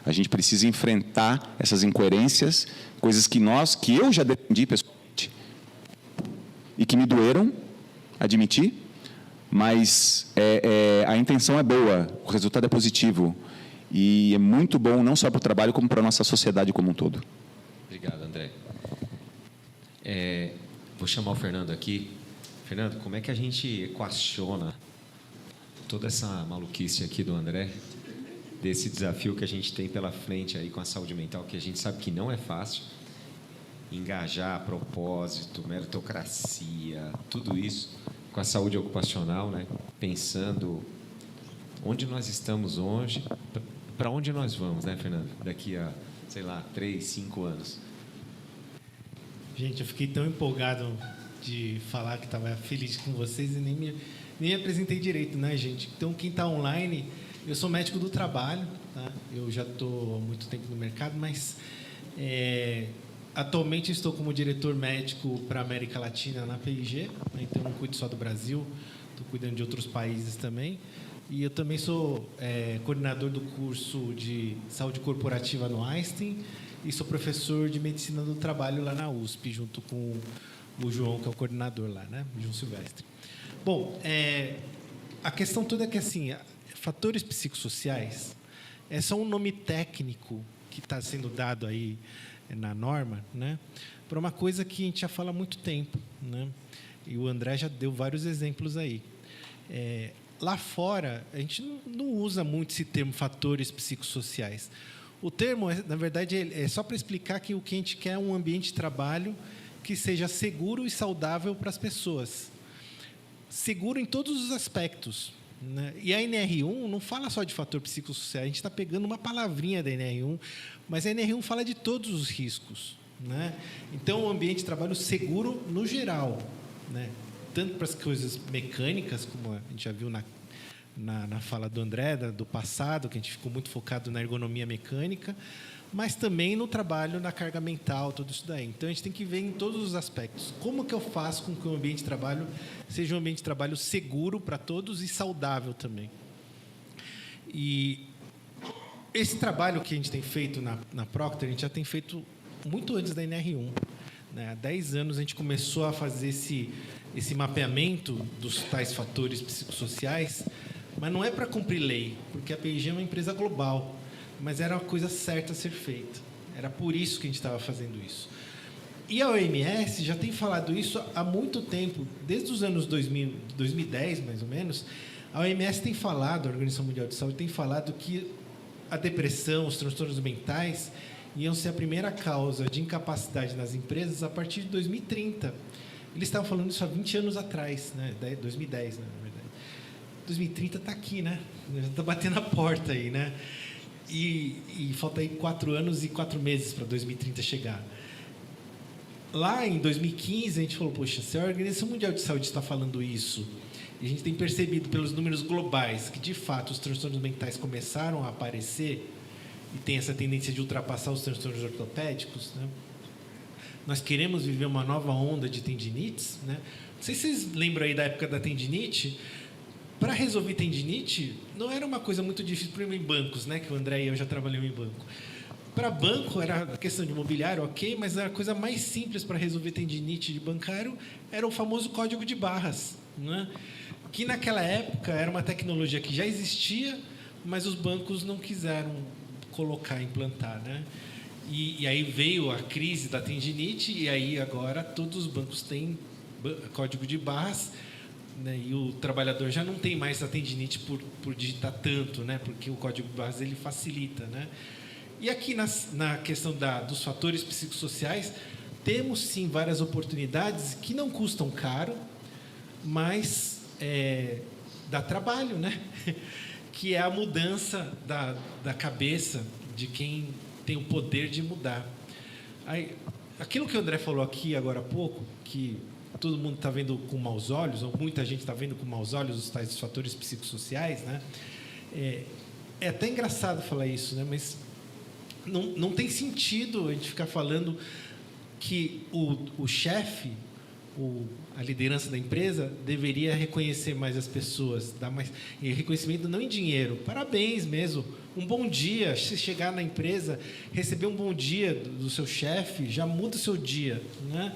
A gente precisa enfrentar essas incoerências, coisas que eu já defendi pessoalmente e que me doeram admitir, mas a intenção é boa, o resultado é positivo e é muito bom não só para o trabalho como para a nossa sociedade como um todo. Obrigado, André. Vou chamar o Fernando aqui. Fernando, como é que a gente equaciona toda essa maluquice aqui do André, desse desafio que a gente tem pela frente aí com a saúde mental, que a gente sabe que não é fácil, engajar propósito, meritocracia, tudo isso com a saúde ocupacional, né? Pensando onde nós estamos hoje, para onde nós vamos, né, Fernando? Daqui a, 3, 5 anos. Gente, eu fiquei tão empolgado de falar que estava feliz com vocês e nem me apresentei direito, né, gente? Então, quem está online, eu sou médico do trabalho, tá? Eu já estou há muito tempo no mercado, mas atualmente estou como diretor médico para a América Latina na P&G, né? Então não cuido só do Brasil, estou cuidando de outros países também. E eu também sou coordenador do curso de saúde corporativa no Einstein e sou professor de medicina do trabalho lá na USP, junto com o João, que é o coordenador lá, né? João Silvestre. Bom, a questão toda é que, assim, fatores psicossociais é só um nome técnico que está sendo dado aí na norma, né, para uma coisa que a gente já fala há muito tempo, né? E o André já deu vários exemplos aí. Lá fora, a gente não usa muito esse termo fatores psicossociais. O termo, na verdade, é só para explicar que o que a gente quer é um ambiente de trabalho que seja seguro e saudável para as pessoas. Seguro em todos os aspectos, né? E a NR1 não fala só de fator psicossocial, a gente está pegando uma palavrinha da NR1, mas a NR1 fala de todos os riscos, né? Então, o ambiente de trabalho seguro no geral, né? Tanto para as coisas mecânicas, como a gente já viu na fala do André, do passado, que a gente ficou muito focado na ergonomia mecânica, mas também no trabalho, na carga mental, tudo isso daí. Então, a gente tem que ver em todos os aspectos. Como que eu faço com que o ambiente de trabalho seja um ambiente de trabalho seguro para todos e saudável também? E esse trabalho que a gente tem feito na Procter, a gente já tem feito muito antes da NR1. Né? Há 10 anos, a gente começou a fazer esse mapeamento dos tais fatores psicossociais, mas não é para cumprir lei, porque a P&G é uma empresa global. Mas era a coisa certa a ser feita. Era por isso que a gente estava fazendo isso. E a OMS já tem falado isso há muito tempo, desde os anos 2010, mais ou menos. A OMS tem falado, a Organização Mundial de Saúde tem falado que a depressão, os transtornos mentais iam ser a primeira causa de incapacidade nas empresas a partir de 2030. Eles estavam falando isso há 20 anos atrás, né? 2010, né, na verdade. 2030 está aqui, né? Já está batendo a porta aí, né? E falta aí 4 anos e 4 meses para 2030 chegar. Lá em 2015, a gente falou, poxa, se a Organização Mundial de Saúde está falando isso, e a gente tem percebido pelos números globais que, de fato, os transtornos mentais começaram a aparecer e tem essa tendência de ultrapassar os transtornos ortopédicos, né? Nós queremos viver uma nova onda de tendinites, né? Não sei se vocês lembram aí da época da tendinite. Para resolver tendinite, não era uma coisa muito difícil, por exemplo, em bancos, né? Que o André e eu já trabalhamos em banco. Para banco, era questão de mobiliário, ok, mas a coisa mais simples para resolver tendinite de bancário era o famoso código de barras, né? Que naquela época era uma tecnologia que já existia, mas os bancos não quiseram colocar, implantar, né? E aí veio a crise da tendinite, e aí agora todos os bancos têm código de barras, né, e o trabalhador já não tem mais a tendinite por digitar tanto, né, porque o código de barras ele facilita, né? E aqui na questão dos fatores psicossociais, temos sim várias oportunidades que não custam caro, mas dá trabalho, né? Que é a mudança da cabeça de quem tem o poder de mudar. Aí, aquilo que o André falou aqui agora há pouco, que todo mundo está vendo com maus olhos, ou muita gente está vendo com maus olhos os tais fatores psicossociais, né? É até engraçado falar isso, né? Mas não tem sentido a gente ficar falando que o chefe, a liderança da empresa, deveria reconhecer mais as pessoas, dar mais reconhecimento não em dinheiro, parabéns mesmo, um bom dia, se chegar na empresa, receber um bom dia do seu chefe, já muda o seu dia, né?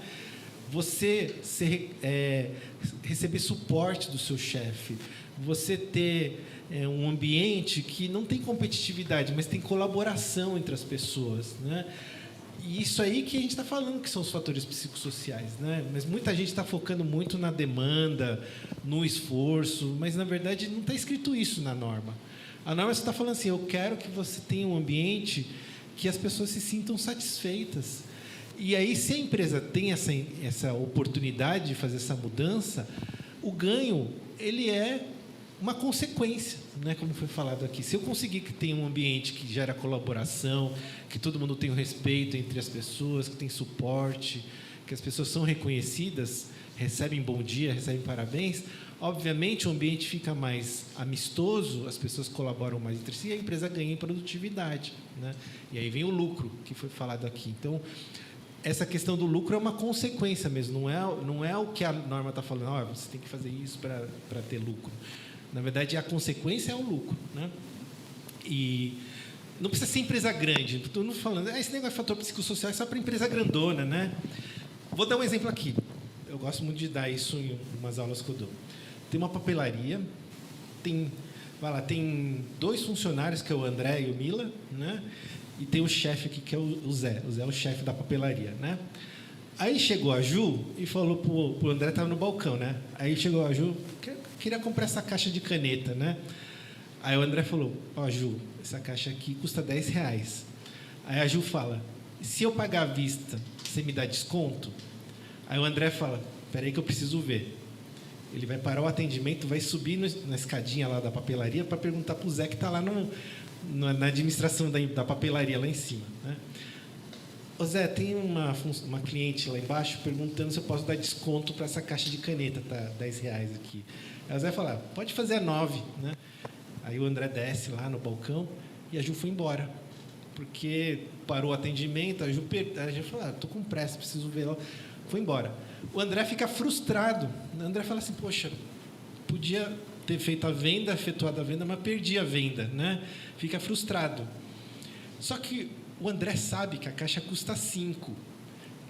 Você receber suporte do seu chefe, você ter um ambiente que não tem competitividade, mas tem colaboração entre as pessoas, né? E isso aí que a gente está falando que são os fatores psicossociais, né? Mas muita gente está focando muito na demanda, no esforço, mas na verdade não está escrito isso na norma. A norma está falando assim: eu quero que você tenha um ambiente que as pessoas se sintam satisfeitas. E aí, se a empresa tem essa oportunidade de fazer essa mudança, o ganho ele é uma consequência, né? Como foi falado aqui. Se eu conseguir que tenha um ambiente que gera colaboração, que todo mundo tem o respeito entre as pessoas, que tem suporte, que as pessoas são reconhecidas, recebem bom dia, recebem parabéns, obviamente o ambiente fica mais amistoso, as pessoas colaboram mais entre si e a empresa ganha em produtividade, né? E aí vem o lucro, que foi falado aqui. Então, essa questão do lucro é uma consequência mesmo, não é o que a norma está falando, você tem que fazer isso para ter lucro. Na verdade, a consequência é o lucro, né? E não precisa ser empresa grande. Estou não falando, esse negócio de fator psicossocial é só para empresa grandona, né? Vou dar um exemplo aqui. Eu gosto muito de dar isso em umas aulas que eu dou. Tem uma papelaria, tem 2 funcionários, que é o André e o Mila, né? E tem o chefe aqui, que é o Zé. O Zé é o chefe da papelaria, né? Aí chegou a Ju e falou pro André, estava no balcão, né? Aí chegou a Ju, queria comprar essa caixa de caneta, né? Aí o André falou, Ju, essa caixa aqui custa R$10. Aí a Ju fala, se eu pagar à vista, você me dá desconto? Aí o André fala, espera aí que eu preciso ver. Ele vai parar o atendimento, vai subir na escadinha lá da papelaria para perguntar para o Zé que está lá na administração da papelaria, lá em cima. Né? Ô Zé, tem uma cliente lá embaixo perguntando se eu posso dar desconto para essa caixa de caneta, tá R$10 aqui. Aí o Zé fala, pode fazer a 9. Né? Aí o André desce lá no balcão e a Ju foi embora. Porque parou o atendimento, a Ju falou, estou com pressa, preciso ver lá. Foi embora. O André fica frustrado. O André fala assim, poxa, podia ter feito a venda, efetuado a venda, mas perdi a venda. Né? Fica frustrado. Só que o André sabe que a caixa custa 5,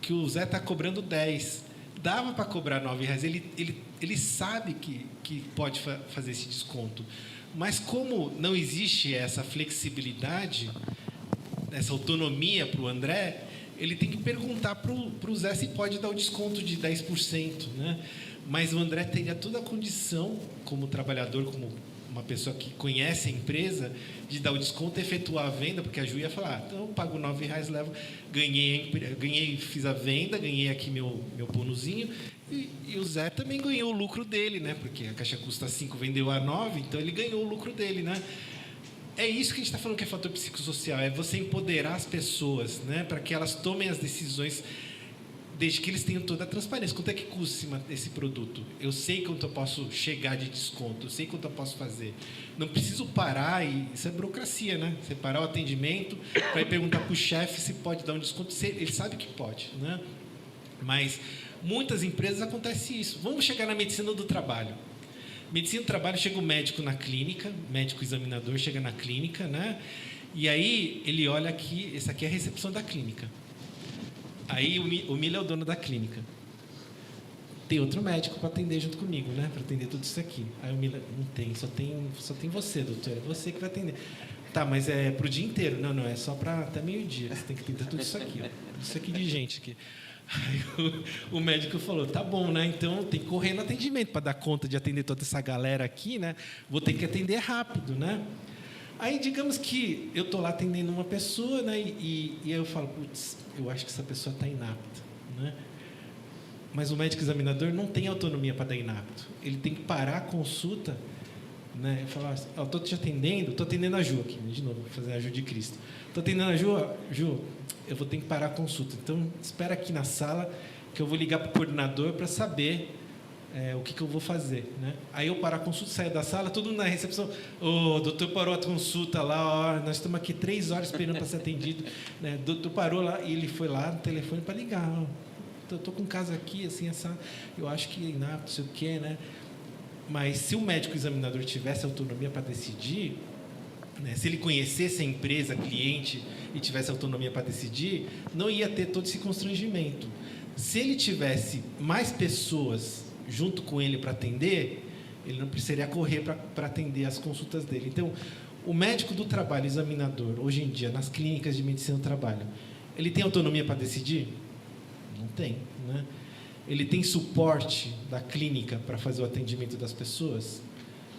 que o Zé está cobrando 10. Dava para cobrar R$9. Ele sabe que pode fazer esse desconto. Mas como não existe essa flexibilidade, essa autonomia para o André, ele tem que perguntar para o Zé se pode dar o desconto de 10%. Né? Mas o André teria toda a condição, como trabalhador, como uma pessoa que conhece a empresa, de dar o desconto e efetuar a venda, porque a Ju ia falar, então eu pago R$9, levo, ganhei, fiz a venda, ganhei aqui meu bonuzinho, e o Zé também ganhou o lucro dele, né? Porque a caixa custa 5, vendeu a 9, então ele ganhou o lucro dele, né? É isso que a gente está falando que é fator psicossocial, é você empoderar as pessoas, né? Para que elas tomem as decisões, desde que eles tenham toda a transparência. Quanto é que custa esse produto? Eu sei quanto eu posso chegar de desconto, eu sei quanto eu posso fazer. Não preciso parar, isso é burocracia, né? Você parar o atendimento, para ir perguntar para o chefe se pode dar um desconto, ele sabe que pode, né? Mas muitas empresas acontece isso. Vamos chegar na medicina do trabalho. Medicina do trabalho, chega o médico na clínica, médico examinador chega na clínica, né? E aí ele olha aqui, essa aqui é a recepção da clínica. Aí o Mila é o dono da clínica. Tem outro médico para atender junto comigo, né? Para atender tudo isso aqui. Aí o Mila, não tem, só tem você, doutor, é você que vai atender. Tá, mas é para o dia inteiro? Não, é só para até meio-dia. Você tem que atender tudo isso aqui, ó. Isso aqui de gente aqui. Aí o médico falou, tá bom, né? Então tem que correr no atendimento para dar conta de atender toda essa galera aqui, né? Vou ter que atender rápido, né? Aí, digamos que eu estou lá atendendo uma pessoa, né? E aí eu falo, putz, eu acho que essa pessoa está inapta, né? Mas o médico examinador não tem autonomia para dar inapto. Ele tem que parar a consulta, né? Eu falo, eu estou te atendendo, estou atendendo a Ju aqui, de novo, vou fazer a Ju de Cristo. Estou atendendo a Ju, eu vou ter que parar a consulta. Então, espera aqui na sala que eu vou ligar para o coordenador para saber o que eu vou fazer, né? Aí eu paro a consulta, saio da sala, todo mundo na recepção, o doutor parou a consulta lá, ó, nós estamos aqui 3 horas esperando para ser atendido, né? O doutor parou lá e ele foi lá no telefone para ligar, ó, estou com um caso aqui, assim, eu acho que não sei o quê, né? Mas se o médico examinador tivesse autonomia para decidir, né, se ele conhecesse a empresa, cliente, e tivesse autonomia para decidir, não ia ter todo esse constrangimento. Se ele tivesse mais pessoas junto com ele para atender, ele não precisaria correr para atender as consultas dele. Então, o médico do trabalho, examinador, hoje em dia, nas clínicas de medicina do trabalho, ele tem autonomia para decidir? Não tem, né? Ele tem suporte da clínica para fazer o atendimento das pessoas?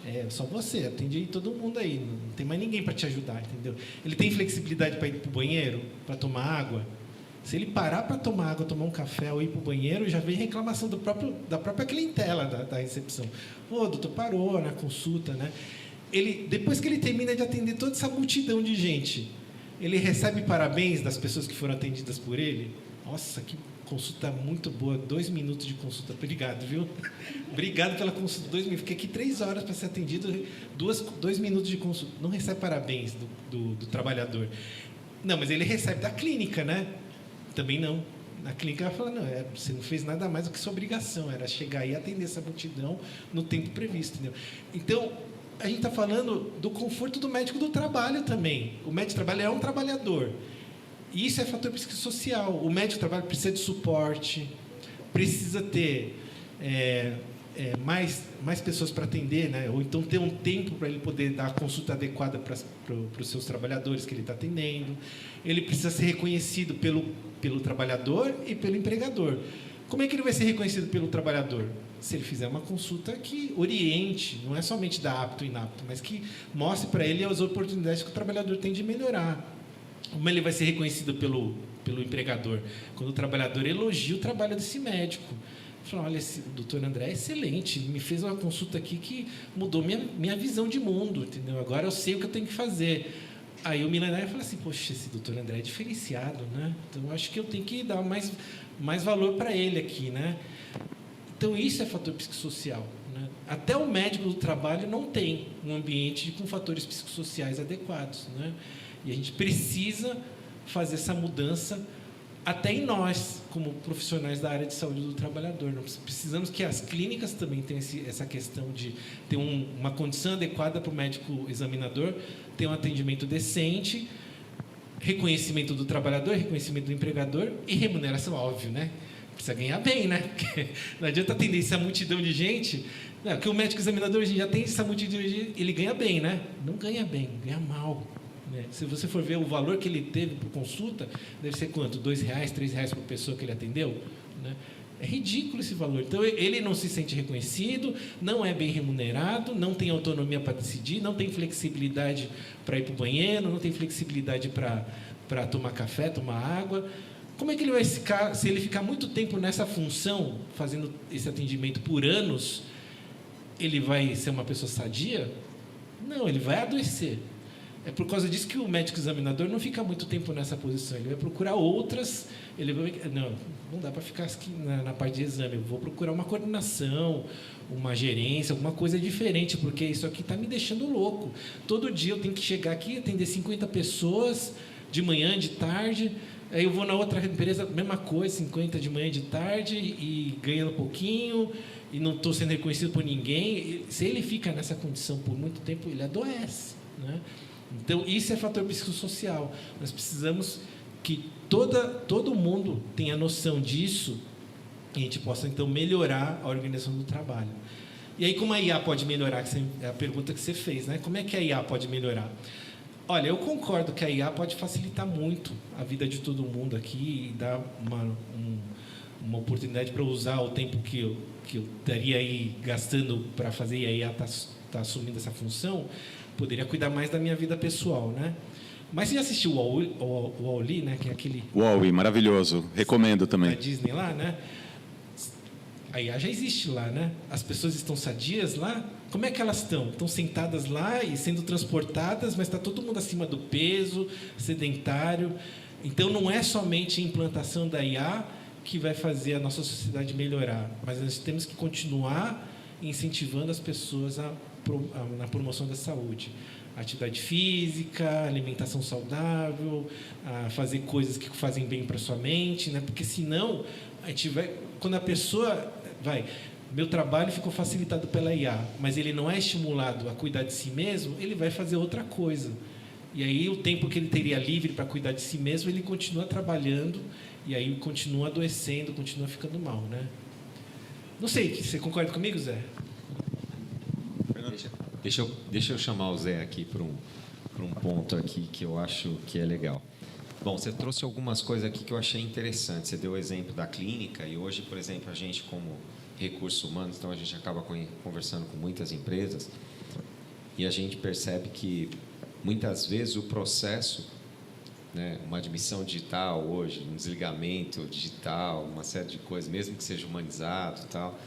É só você, atende aí todo mundo aí, não tem mais ninguém para te ajudar, entendeu? Ele tem flexibilidade para ir para o banheiro, para tomar água? Se ele parar para tomar água, tomar um café ou ir para o banheiro, já vem reclamação da própria clientela da recepção. Ô, doutor, parou na consulta, né? Depois que ele termina de atender toda essa multidão de gente, ele recebe parabéns das pessoas que foram atendidas por ele? Nossa, que consulta muito boa, 2 minutos de consulta. Obrigado, viu? Obrigado pela consulta, 2 minutos. Fiquei aqui 3 horas para ser atendido, 2 minutos de consulta. Não recebe parabéns do trabalhador. Não, mas ele recebe da clínica, né? Também não. Na clínica ela fala, não, você não fez nada mais do que sua obrigação, era chegar e atender essa multidão no tempo previsto, entendeu? Então, a gente está falando do conforto do médico do trabalho também. O médico do trabalho é um trabalhador. E isso é fator psicossocial. O médico do trabalho precisa de suporte, precisa ter mais pessoas para atender, né? Ou então ter um tempo para ele poder dar a consulta adequada para os seus trabalhadores que ele está atendendo. Ele precisa ser reconhecido pelo trabalhador e pelo empregador. Como é que ele vai ser reconhecido pelo trabalhador? Se ele fizer uma consulta que oriente, não é somente da apto e inapto, mas que mostre para ele as oportunidades que o trabalhador tem de melhorar. Como ele vai ser reconhecido pelo empregador? Quando o trabalhador elogia o trabalho desse médico. Falei, olha, esse doutor André é excelente, ele me fez uma consulta aqui que mudou minha visão de mundo, entendeu? Agora eu sei o que eu tenho que fazer. Aí o milionário fala assim, poxa, esse doutor André é diferenciado, né? Então eu acho que eu tenho que dar mais valor para ele aqui, né? Então isso é fator psicossocial, né? Até o médico do trabalho não tem um ambiente com fatores psicossociais adequados, né? E a gente precisa fazer essa mudança até em nós, como profissionais da área de saúde do trabalhador. Nós precisamos que as clínicas também tenham essa questão de ter uma condição adequada para o médico examinador, ter um atendimento decente, reconhecimento do trabalhador, reconhecimento do empregador e remuneração, óbvio, né? Precisa ganhar bem, né? Porque não adianta atender essa multidão de gente. Não, porque o médico examinador, a gente já tem essa multidão de gente, ele ganha bem, né? Não ganha bem, ganha mal. Se você for ver o valor que ele teve por consulta, deve ser quanto? R$2, R$3 por pessoa que ele atendeu? Né? É ridículo esse valor. Então, ele não se sente reconhecido, não é bem remunerado, não tem autonomia para decidir, não tem flexibilidade para ir para o banheiro, não tem flexibilidade para tomar café, tomar água. Como é que ele vai ficar, se ele ficar muito tempo nessa função, fazendo esse atendimento por anos, ele vai ser uma pessoa sadia? Não, ele vai adoecer. É por causa disso que o médico examinador não fica muito tempo nessa posição. Ele vai procurar outras. Ele vai, não dá para ficar aqui na parte de exame. Eu vou procurar uma coordenação, uma gerência, alguma coisa diferente, porque isso aqui está me deixando louco. Todo dia eu tenho que chegar aqui, atender 50 pessoas, de manhã, de tarde. Aí eu vou na outra empresa, mesma coisa, 50 de manhã, de tarde, e ganhando pouquinho, e não estou sendo reconhecido por ninguém. Se ele fica nessa condição por muito tempo, ele adoece, né? Então, isso é fator psicossocial. Nós precisamos que todo mundo tenha noção disso e a gente possa, então, melhorar a organização do trabalho. E aí, como a IA pode melhorar? Que é a pergunta que você fez, né? Como é que a IA pode melhorar? Olha, eu concordo que a IA pode facilitar muito a vida de todo mundo aqui e dar uma oportunidade para usar o tempo que eu estaria aí gastando para fazer e a IA está assumindo essa função, poderia cuidar mais da minha vida pessoal, né? Mas você já assistiu o Wall-E, né? Que é aquele... Wall-E, maravilhoso. Recomendo também. Da Disney lá, né? A IA já existe lá, né? As pessoas estão sadias lá. Como é que elas estão? Estão sentadas lá e sendo transportadas, mas está todo mundo acima do peso, sedentário. Então, não é somente a implantação da IA que vai fazer a nossa sociedade melhorar, mas nós temos que continuar incentivando as pessoas na promoção da saúde. Atividade física, alimentação saudável, a fazer coisas que fazem bem para a sua mente, né? Porque senão, quando a pessoa meu trabalho ficou facilitado pela IA, mas ele não é estimulado a cuidar de si mesmo, ele vai fazer outra coisa. E aí o tempo que ele teria livre para cuidar de si mesmo, ele continua trabalhando e aí continua adoecendo, continua ficando mal, né? Não sei, você concorda comigo, Zé? Deixa eu chamar o Zé aqui para um ponto aqui que eu acho que é legal. Bom, você trouxe algumas coisas aqui que eu achei interessante. Você deu o exemplo da clínica e hoje, por exemplo, a gente como recursos humanos, então a gente acaba conversando com muitas empresas e a gente percebe que muitas vezes o processo, né, uma admissão digital hoje, um desligamento digital, uma série de coisas, mesmo que seja humanizado e tal,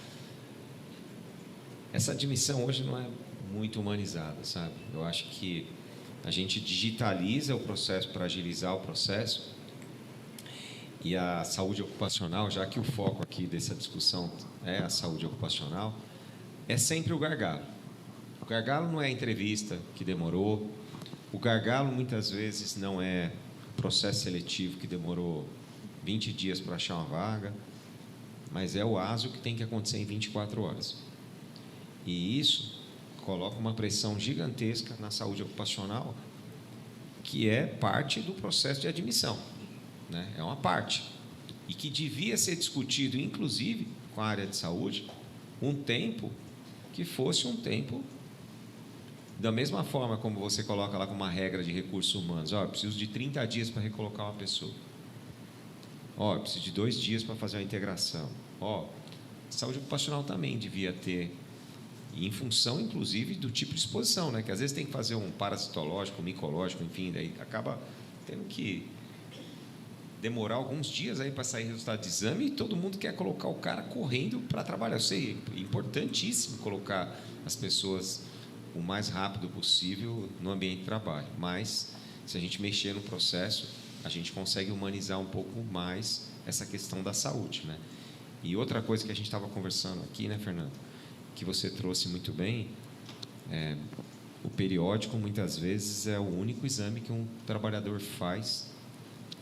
essa admissão hoje não é muito humanizada, sabe? Eu acho que a gente digitaliza o processo para agilizar o processo e a saúde ocupacional, já que o foco aqui dessa discussão é a saúde ocupacional, é sempre o gargalo. O gargalo não é a entrevista que demorou, o gargalo muitas vezes não é o processo seletivo que demorou 20 dias para achar uma vaga, mas é o ASO que tem que acontecer em 24 horas. E isso coloca uma pressão gigantesca na saúde ocupacional, que é parte do processo de admissão, né? É uma parte. E que devia ser discutido, inclusive, com a área de saúde, um tempo que fosse um tempo, da mesma forma como você coloca lá com uma regra de recursos humanos. Eu preciso de 30 dias para recolocar uma pessoa. Eu preciso de 2 dias para fazer uma integração. Saúde ocupacional também devia ter, em função, inclusive, do tipo de exposição, né? Que às vezes tem que fazer um parasitológico, um micológico, enfim, daí acaba tendo que demorar alguns dias aí para sair resultado de exame e todo mundo quer colocar o cara correndo para trabalhar. Eu sei, é importantíssimo colocar as pessoas o mais rápido possível no ambiente de trabalho, mas se a gente mexer no processo, a gente consegue humanizar um pouco mais essa questão da saúde, né? E outra coisa que a gente estava conversando aqui, né, Fernando, que você trouxe muito bem, o periódico muitas vezes é o único exame que um trabalhador faz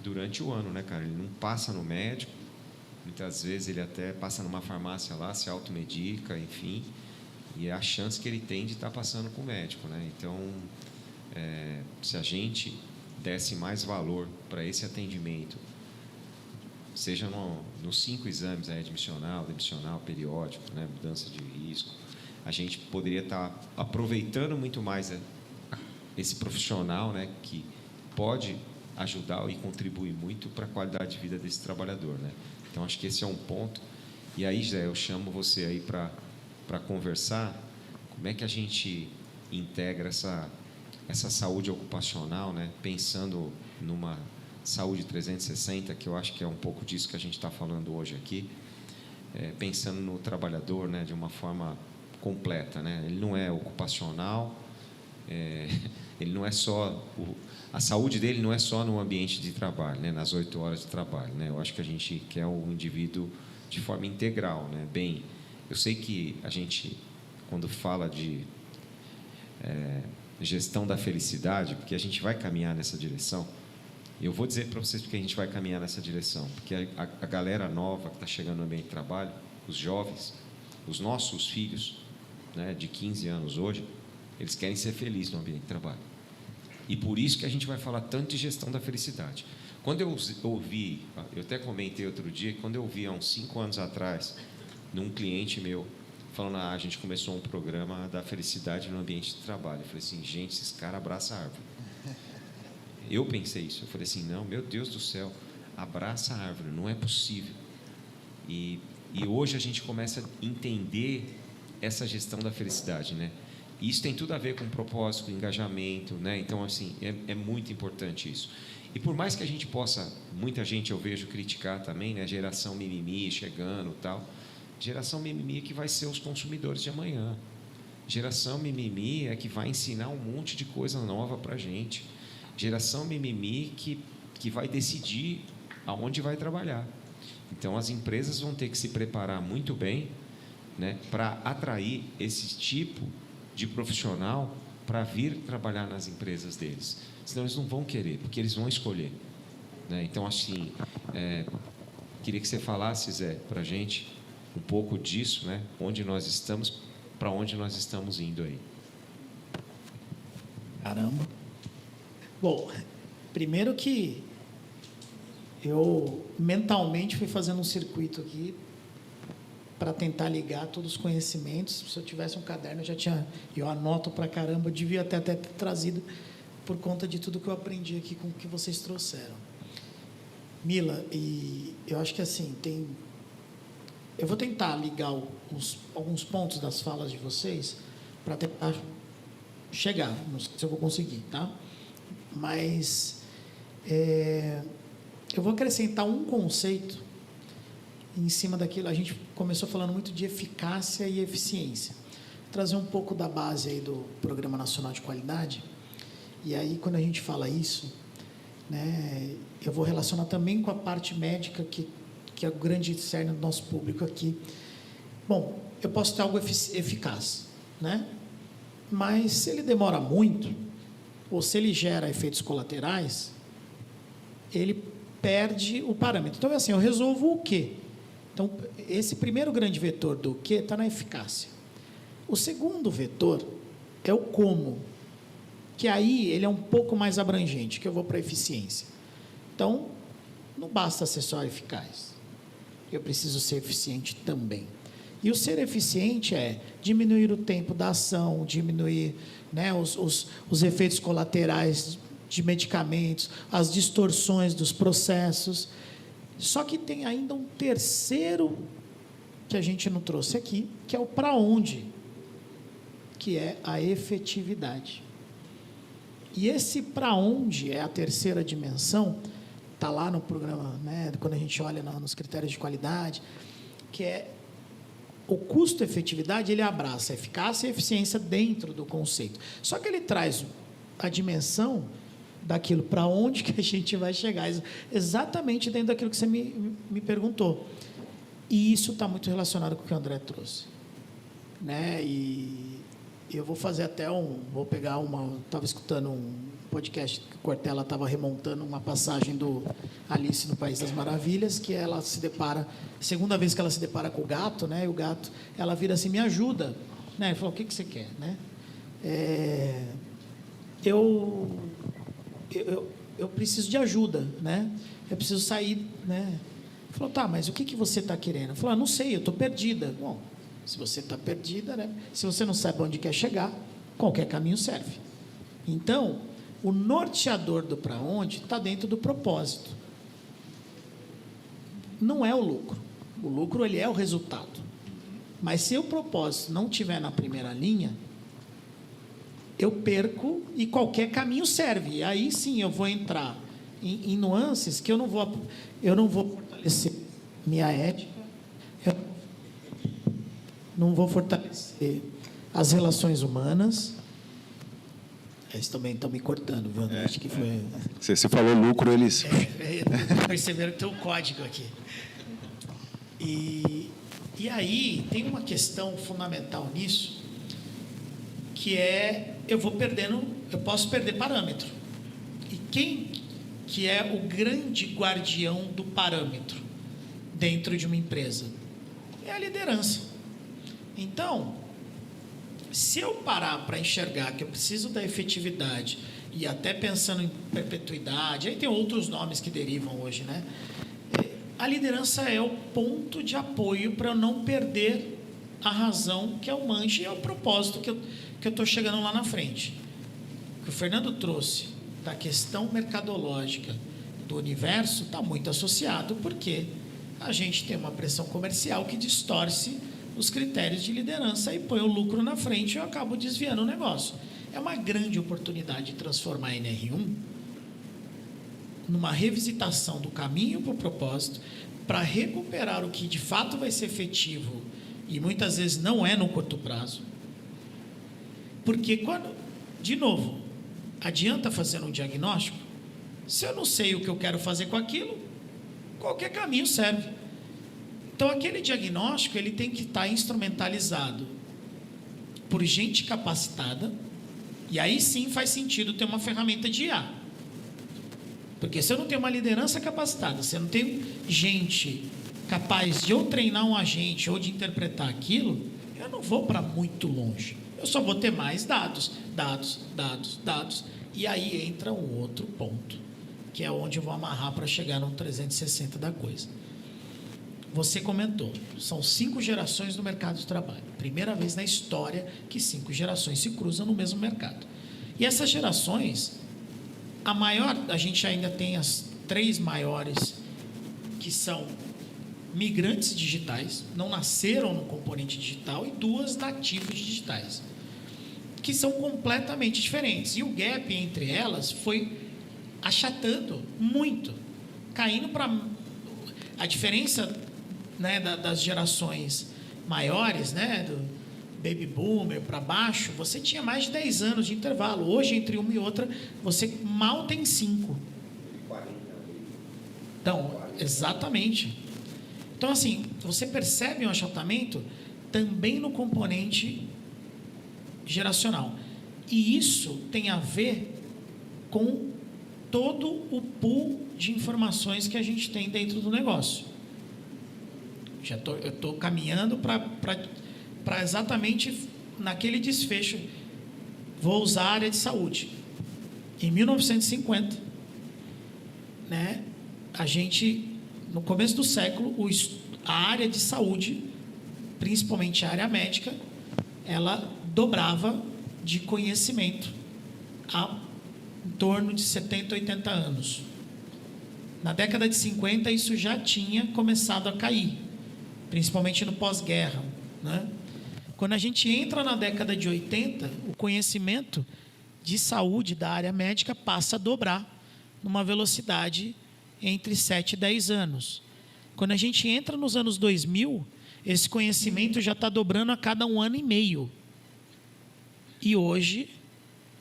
durante o ano, né, cara? Ele não passa no médico, muitas vezes ele até passa numa farmácia lá, se automedica, enfim, e é a chance que ele tem de estar passando com o médico, né? Então, se a gente desse mais valor para esse atendimento, seja nos 5 exames, admissional, demissional, periódico, né, mudança de risco, a gente poderia estar aproveitando muito mais esse profissional, né, que pode ajudar e contribuir muito para a qualidade de vida desse trabalhador, né? Então, acho que esse é um ponto. E aí, Zé, eu chamo você aí para conversar como é que a gente integra essa saúde ocupacional, né, pensando numa saúde 360, que eu acho que é um pouco disso que a gente está falando hoje aqui, pensando no trabalhador, né, de uma forma completa, né? Ele não é ocupacional, ele não é só a saúde dele não é só no ambiente de trabalho, né, nas 8 horas de trabalho, né? Eu acho que a gente quer o indivíduo de forma integral, né? Bem, eu sei que a gente, quando fala de gestão da felicidade, porque a gente vai caminhar nessa direção. Eu vou dizer para vocês porque a gente vai caminhar nessa direção, porque a galera nova que está chegando no ambiente de trabalho, os jovens, os nossos filhos, né, de 15 anos hoje, eles querem ser felizes no ambiente de trabalho. E por isso que a gente vai falar tanto de gestão da felicidade. Quando eu ouvi, eu até comentei outro dia, quando eu ouvi há uns 5 anos atrás, num cliente meu, falando, a gente começou um programa da felicidade no ambiente de trabalho. Eu falei assim, gente, esses caras abraçam a árvore. Eu pensei isso. Eu falei assim, não, meu Deus do céu, abraça a árvore, não é possível. E hoje a gente começa a entender essa gestão da felicidade, né? E isso tem tudo a ver com propósito, com engajamento, né? Então, assim, é muito importante isso. E por mais que a gente possa, muita gente eu vejo criticar também, né? Geração mimimi chegando e tal. Geração mimimi é que vai ser os consumidores de amanhã. Geração mimimi é que vai ensinar um monte de coisa nova para a gente. Geração mimimi que vai decidir aonde vai trabalhar. Então, as empresas vão ter que se preparar muito bem, né, para atrair esse tipo de profissional para vir trabalhar nas empresas deles. Senão, eles não vão querer, porque eles vão escolher, né? Então, assim, queria que você falasse, Zé, para a gente um pouco disso, né? Onde nós estamos, para onde nós estamos indo aí. Caramba. Bom, primeiro que eu mentalmente fui fazendo um circuito aqui para tentar ligar todos os conhecimentos. Se eu tivesse um caderno, eu anoto para caramba, devia até ter trazido por conta de tudo que eu aprendi aqui com o que vocês trouxeram. Mila, e eu acho que assim, eu vou tentar ligar alguns pontos das falas de vocês para tentar chegar, não sei se eu vou conseguir, tá? Mas eu vou acrescentar um conceito em cima daquilo. A gente começou falando muito de eficácia e eficiência. Vou trazer um pouco da base aí do Programa Nacional de Qualidade. E aí, quando a gente fala isso, né, eu vou relacionar também com a parte médica, que é o grande cerne do nosso público aqui. Bom, eu posso ter algo eficaz, né? Mas se ele demora muito, ou se ele gera efeitos colaterais, ele perde o parâmetro. Então, é assim, eu resolvo o quê? Então, esse primeiro grande vetor do quê está na eficácia. O segundo vetor é o como, que aí ele é um pouco mais abrangente, que eu vou para a eficiência. Então, não basta ser só eficaz, eu preciso ser eficiente também. E o ser eficiente é diminuir o tempo da ação, diminuir, né, os efeitos colaterais de medicamentos, as distorções dos processos. Só que tem ainda um terceiro que a gente não trouxe aqui, que é o para onde, que é a efetividade. E esse para onde é a terceira dimensão, está lá no programa, né, quando a gente olha nos critérios de qualidade, que é o custo-efetividade, ele abraça a eficácia e a eficiência dentro do conceito. Só que ele traz a dimensão daquilo, para onde que a gente vai chegar, exatamente dentro daquilo que você me perguntou. E isso está muito relacionado com o que o André trouxe. Né? E eu vou fazer até vou pegar estava escutando um podcast que o Cortella estava remontando uma passagem do Alice no País das Maravilhas, que ela se depara, segunda vez que ela se depara com o gato, né? E o gato, ela vira assim, me ajuda, né? Ele falou, o que você quer, né? Eu preciso de ajuda, né? Eu preciso sair, né? Ele falou, tá, mas o que você está querendo? Eu falei, não sei, eu estou perdida. Bom, se você está perdida, né? Se você não sabe onde quer chegar, qualquer caminho serve. Então, o norteador do para onde está dentro do propósito. Não é o lucro. O lucro, ele é o resultado. Mas se o propósito não estiver na primeira linha, eu perco e qualquer caminho serve. E aí sim eu vou entrar em nuances que eu não vou fortalecer minha ética, eu não vou fortalecer as relações humanas. Eles também estão me cortando, viu? Acho que foi. Você falou lucro, eles. Perceberam que tem um código aqui. E aí tem uma questão fundamental nisso, que é eu posso perder parâmetro. E quem que é o grande guardião do parâmetro dentro de uma empresa? É a liderança. Então, se eu parar para enxergar que eu preciso da efetividade e até pensando em perpetuidade, aí tem outros nomes que derivam hoje, né? A liderança é o ponto de apoio para eu não perder a razão, que é o manche e é o propósito que eu estou chegando lá na frente. O que o Fernando trouxe da questão mercadológica do universo está muito associado, porque a gente tem uma pressão comercial que distorce os critérios de liderança e põe o lucro na frente e eu acabo desviando o negócio. É uma grande oportunidade de transformar a NR1 numa revisitação do caminho para o propósito, para recuperar o que de fato vai ser efetivo e muitas vezes não é no curto prazo. Porque de novo, adianta fazer um diagnóstico? Se eu não sei o que eu quero fazer com aquilo, qualquer caminho serve. Então, aquele diagnóstico ele tem que estar instrumentalizado por gente capacitada, e aí sim faz sentido ter uma ferramenta de IA. Porque se eu não tenho uma liderança capacitada, se eu não tenho gente capaz de ou treinar um agente ou de interpretar aquilo, eu não vou para muito longe. Eu só vou ter mais dados. E aí entra um outro ponto, que é onde eu vou amarrar para chegar no 360 da coisa. Você comentou, são 5 gerações no mercado de trabalho. Primeira vez na história que 5 gerações se cruzam no mesmo mercado. E essas gerações, a gente ainda tem as 3 maiores, que são migrantes digitais, não nasceram no componente digital, e 2 nativos digitais, que são completamente diferentes. E o gap entre elas foi achatando muito, caindo para a diferença, né, das gerações maiores, né, do baby boomer para baixo, você tinha mais de 10 anos de intervalo. Hoje, entre uma e outra, você mal tem 5. Então, exatamente. Então, assim, você percebe um achatamento também no componente geracional. E isso tem a ver com todo o pool de informações que a gente tem dentro do negócio. Eu estou caminhando para exatamente naquele desfecho. Vou usar a área de saúde. Em 1950, né, a gente, no começo do século, a área de saúde, principalmente a área médica, ela dobrava de conhecimento em torno de 70, 80 anos. Na década de 50, isso já tinha começado a cair, principalmente no pós-guerra, né? Quando a gente entra na década de 80, o conhecimento de saúde da área médica passa a dobrar numa velocidade entre 7 e 10 anos. Quando a gente entra nos anos 2000, esse conhecimento já está dobrando a cada 1 ano e meio. E hoje,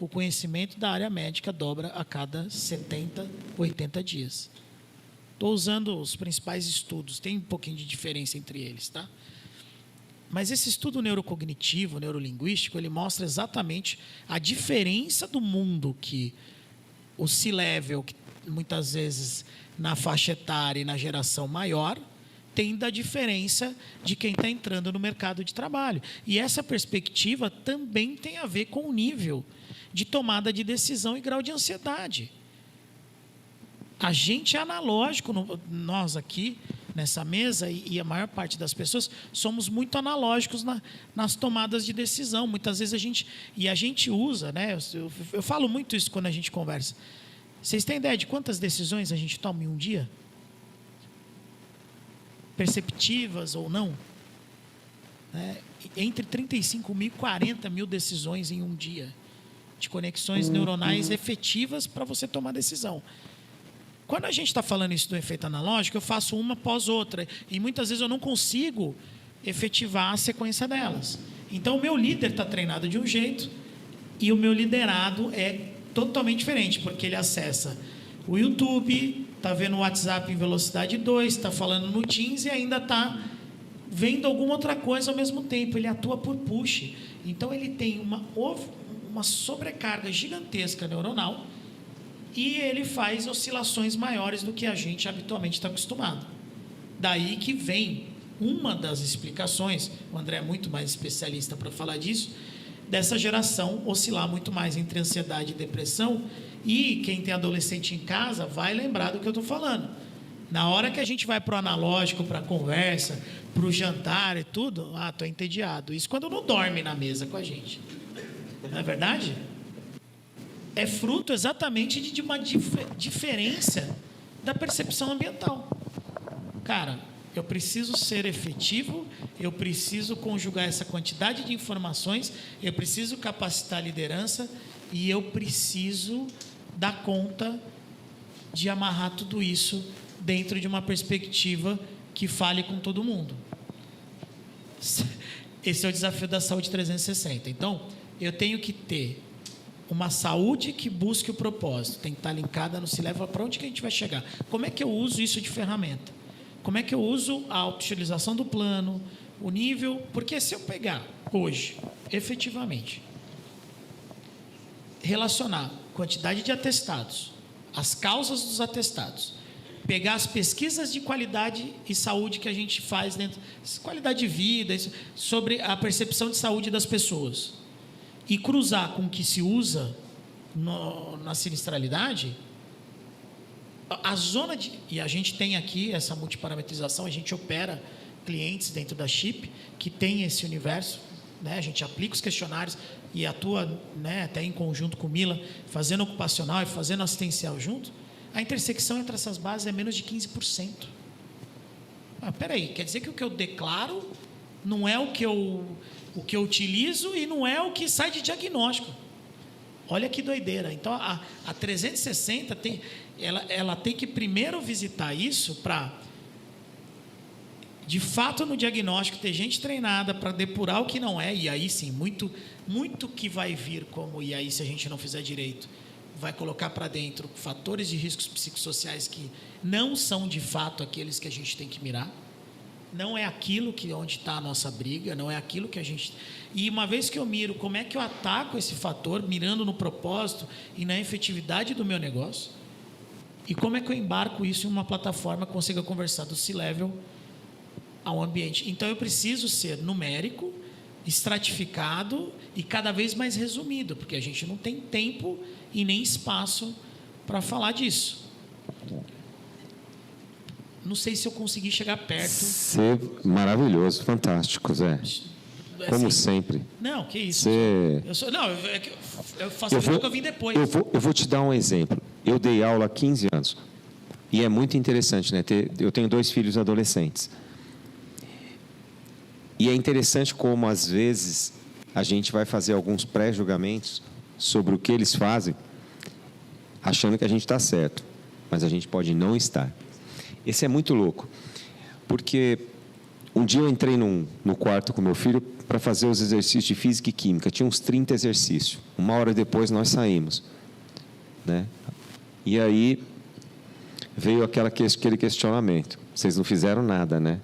o conhecimento da área médica dobra a cada 70, 80 dias. Estou usando os principais estudos, tem um pouquinho de diferença entre eles, tá? Mas esse estudo neurocognitivo, neurolinguístico, ele mostra exatamente a diferença do mundo que o C-level, que muitas vezes na faixa etária e na geração maior, tem da diferença de quem está entrando no mercado de trabalho. E essa perspectiva também tem a ver com o nível de tomada de decisão e grau de ansiedade. A gente é analógico, nós aqui nessa mesa e a maior parte das pessoas somos muito analógicos nas tomadas de decisão. Muitas vezes a gente usa, né? Eu falo muito isso quando a gente conversa. Vocês têm ideia de quantas decisões a gente toma em um dia? Perceptivas ou não? Entre 35 mil e 40 mil decisões em um dia, de conexões neuronais efetivas para você tomar decisão. Quando a gente está falando isso do efeito analógico, eu faço uma após outra, e muitas vezes eu não consigo efetivar a sequência delas. Então, o meu líder está treinado de um jeito, e o meu liderado é totalmente diferente, porque ele acessa o YouTube, está vendo o WhatsApp em velocidade 2, está falando no Teams e ainda está vendo alguma outra coisa ao mesmo tempo. Ele atua por push. Então, ele tem uma sobrecarga gigantesca neuronal e ele faz oscilações maiores do que a gente habitualmente está acostumado. Daí que vem uma das explicações, o André é muito mais especialista para falar disso, dessa geração oscilar muito mais entre ansiedade e depressão. E quem tem adolescente em casa vai lembrar do que eu estou falando. Na hora que a gente vai para o analógico, para a conversa, para o jantar e tudo, estou entediado. Isso quando não dorme na mesa com a gente. Não é verdade? É fruto exatamente de uma diferença da percepção ambiental. Cara, eu preciso ser efetivo, eu preciso conjugar essa quantidade de informações, eu preciso capacitar a liderança e eu preciso dar conta de amarrar tudo isso dentro de uma perspectiva que fale com todo mundo. Esse é o desafio da saúde 360. Então, eu tenho que ter uma saúde que busque o propósito, tem que estar linkada no C-level. Para onde que a gente vai chegar? Como é que eu uso isso de ferramenta? Como é que eu uso a utilização do plano, o nível? Porque se eu pegar hoje, efetivamente, relacionar quantidade de atestados, as causas dos atestados, pegar as pesquisas de qualidade e saúde que a gente faz dentro, qualidade de vida, sobre a percepção de saúde das pessoas, e cruzar com o que se usa na sinistralidade, a zona de... E a gente tem aqui essa multiparametrização, a gente opera clientes dentro da Chip que tem esse universo, né? A gente aplica os questionários e atua, né, até em conjunto com o Mila, fazendo ocupacional e fazendo assistencial junto. A intersecção entre essas bases é menos de 15%. Peraí, quer dizer que o que eu declaro não é o que eu utilizo e não é o que sai de diagnóstico. Olha que doideira. Então, a 360 ela tem que primeiro visitar isso para, de fato, no diagnóstico, ter gente treinada para depurar o que não é, e aí sim, muito que vai vir como, e aí se a gente não fizer direito, vai colocar para dentro fatores de riscos psicossociais que não são, de fato, aqueles que a gente tem que mirar. Não é aquilo onde está a nossa briga, não é aquilo que a gente... E uma vez que eu miro, como é que eu ataco esse fator, mirando no propósito e na efetividade do meu negócio? E como é que eu embarco isso em uma plataforma que consiga conversar do C-level ao ambiente? Então, eu preciso ser numérico, estratificado e cada vez mais resumido, porque a gente não tem tempo e nem espaço para falar disso. Não sei se eu consegui chegar perto. Maravilhoso, fantástico, Zé. Como sempre. Não, que isso. Eu faço aquilo que eu vim depois. Eu vou te dar um exemplo. Eu dei aula há 15 anos. E é muito interessante, né? Eu tenho 2 filhos adolescentes. E é interessante como, às vezes, a gente vai fazer alguns pré-julgamentos sobre o que eles fazem, achando que a gente está certo. mas a gente pode não estar. Esse é muito louco, porque um dia eu entrei no quarto com meu filho para fazer os exercícios de física e química. Tinha uns 30 exercícios. 1 hora depois nós saímos, né? E aí veio aquele questionamento. Vocês não fizeram nada, né?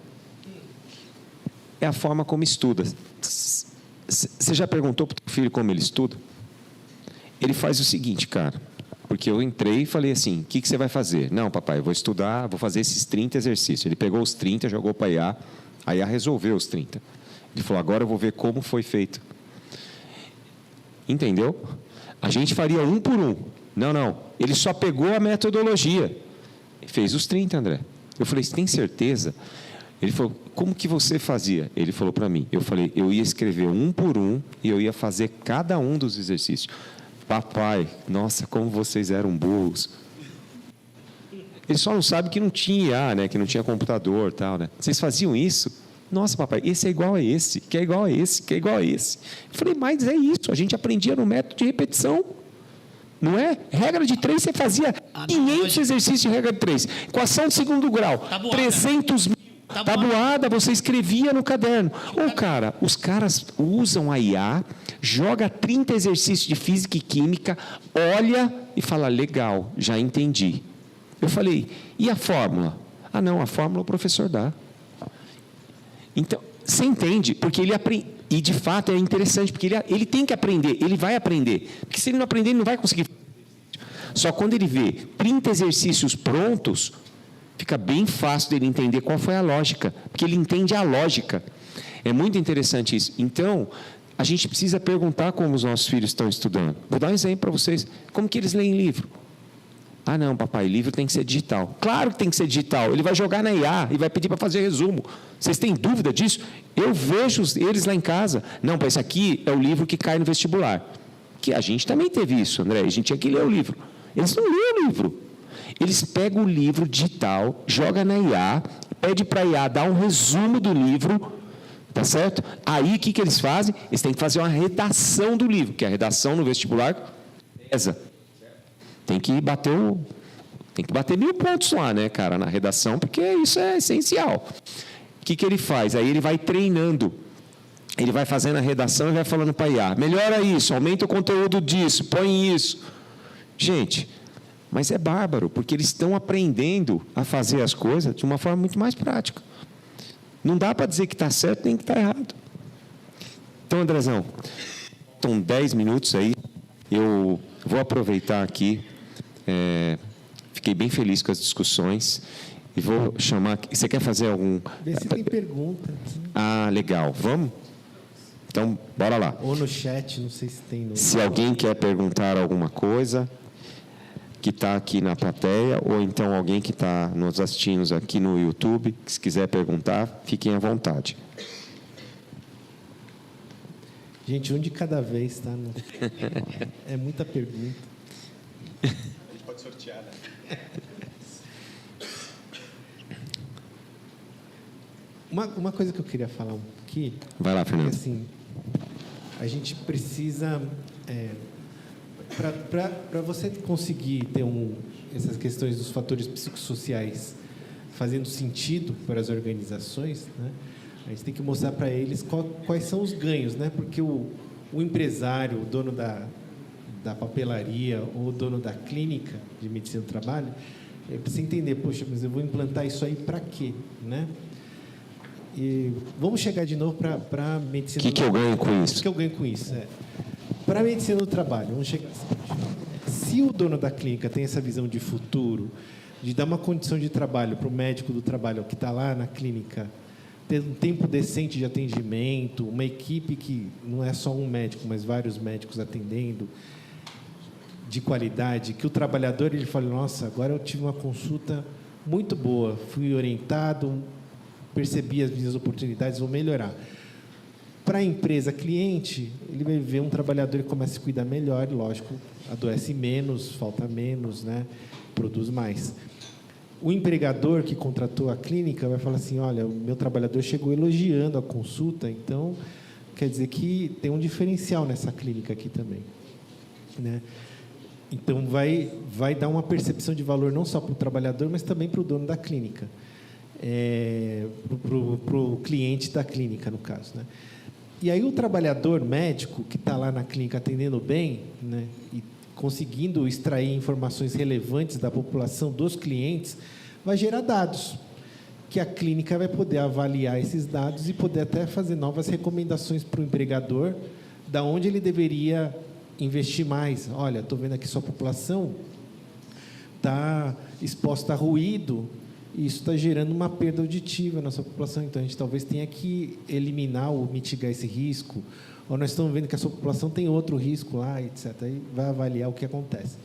É a forma como estuda. Você já perguntou para o teu filho como ele estuda? Ele faz o seguinte, cara, porque eu entrei e falei assim, o que você vai fazer? Não, papai, eu vou estudar, vou fazer esses 30 exercícios. Ele pegou os 30, jogou para a IA resolveu os 30. Ele falou, agora eu vou ver como foi feito. Entendeu? A gente faria um por um. Não. Ele só pegou a metodologia. Fez os 30, André. Eu falei, você tem certeza? Ele falou, como que você fazia? Ele falou para mim. Eu falei, eu ia escrever um por um e eu ia fazer cada um dos exercícios. Papai, nossa, como vocês eram burros. Ele só não sabe que não tinha IA, né? Que não tinha computador, tal, né? Vocês faziam isso? Nossa, papai, esse é igual a esse, que é igual a esse, que é igual a esse. Eu falei, mas é isso, a gente aprendia no método de repetição. Não é? Regra de 3, você fazia 500 exercícios de regra de 3. Equação de segundo grau, Tabuada. 300 mil. Tabuada, você escrevia no caderno. Ô, cara, os caras usam a IA, joga 30 exercícios de física e química, olha e fala, legal, já entendi. Eu falei, e a fórmula? Ah, não, a fórmula o professor dá. Então, você entende? Porque ele aprende. E, de fato, é interessante, porque ele tem que aprender, ele vai aprender. Porque se ele não aprender, ele não vai conseguir. Só quando ele vê 30 exercícios prontos, fica bem fácil dele entender qual foi a lógica, porque ele entende a lógica. É muito interessante isso. Então, a gente precisa perguntar como os nossos filhos estão estudando. Vou dar um exemplo para vocês. Como que eles leem livro? Ah, não, papai, livro tem que ser digital. Claro que tem que ser digital. Ele vai jogar na IA e vai pedir para fazer resumo. Vocês têm dúvida disso? Eu vejo eles lá em casa. Não, esse aqui é o livro que cai no vestibular. Que a gente também teve isso, André. A gente tinha que ler o livro. Eles não leem o livro. Eles pegam o livro digital, jogam na IA, pede para a IA dar um resumo do livro, tá certo? Aí, o que eles fazem? Eles têm que fazer uma redação do livro, que a redação no vestibular pesa. Tem que bater 1000 pontos lá, né, cara, na redação, porque isso é essencial. O que ele faz? Aí ele vai treinando. Ele vai fazendo a redação e vai falando para a IA, melhora isso, aumenta o conteúdo disso, põe isso. Gente, mas é bárbaro, porque eles estão aprendendo a fazer as coisas de uma forma muito mais prática. Não dá para dizer que está certo nem que está errado. Então, Andrezão, estão 10 minutos aí, eu vou aproveitar aqui, fiquei bem feliz com as discussões, e vou chamar... Você quer fazer algum... Vê se tem pergunta. Ah, legal. Vamos? Então, bora lá. Ou no chat, não sei se tem. Se alguém quer perguntar alguma coisa, que está aqui na plateia, ou então alguém que está nos assistindo aqui no YouTube, que se quiser perguntar, fiquem à vontade. Gente, um de cada vez, tá? É muita pergunta. A gente pode sortear, né? Uma coisa que eu queria falar aqui... Vai lá, Fernando. É assim, a gente precisa... Para você conseguir ter essas questões dos fatores psicossociais fazendo sentido para as organizações, né, a gente tem que mostrar para eles quais são os ganhos, né? Porque o empresário, o dono da papelaria ou o dono da clínica de medicina do trabalho, ele precisa entender, poxa, mas eu vou implantar isso aí para quê, né? E vamos chegar de novo para a medicina do trabalho. O que eu ganho com isso? O que eu ganho com isso? Para a medicina do trabalho, vamos chegar assim. Se o dono da clínica tem essa visão de futuro, de dar uma condição de trabalho para o médico do trabalho que está lá na clínica, ter um tempo decente de atendimento, uma equipe que não é só um médico, mas vários médicos atendendo, de qualidade, que o trabalhador ele fala, nossa, agora eu tive uma consulta muito boa, fui orientado, percebi as minhas oportunidades, vou melhorar. Para a empresa cliente, ele vai ver um trabalhador que começa a se cuidar melhor, lógico, adoece menos, falta menos, né? Produz mais. O empregador que contratou a clínica vai falar assim, olha, o meu trabalhador chegou elogiando a consulta, então quer dizer que tem um diferencial nessa clínica aqui também, né? Então, vai dar uma percepção de valor não só para o trabalhador, mas também para o dono da clínica, para o cliente da clínica, no caso, né? E aí o trabalhador médico que está lá na clínica atendendo bem, né, e conseguindo extrair informações relevantes da população, dos clientes, vai gerar dados, que a clínica vai poder avaliar esses dados e poder até fazer novas recomendações para o empregador, da onde ele deveria investir mais. Olha, estou vendo aqui sua população está exposta a ruído, e isso está gerando uma perda auditiva na sua população, então a gente talvez tenha que eliminar ou mitigar esse risco, ou nós estamos vendo que a sua população tem outro risco lá, etc. Aí vai avaliar o que acontece.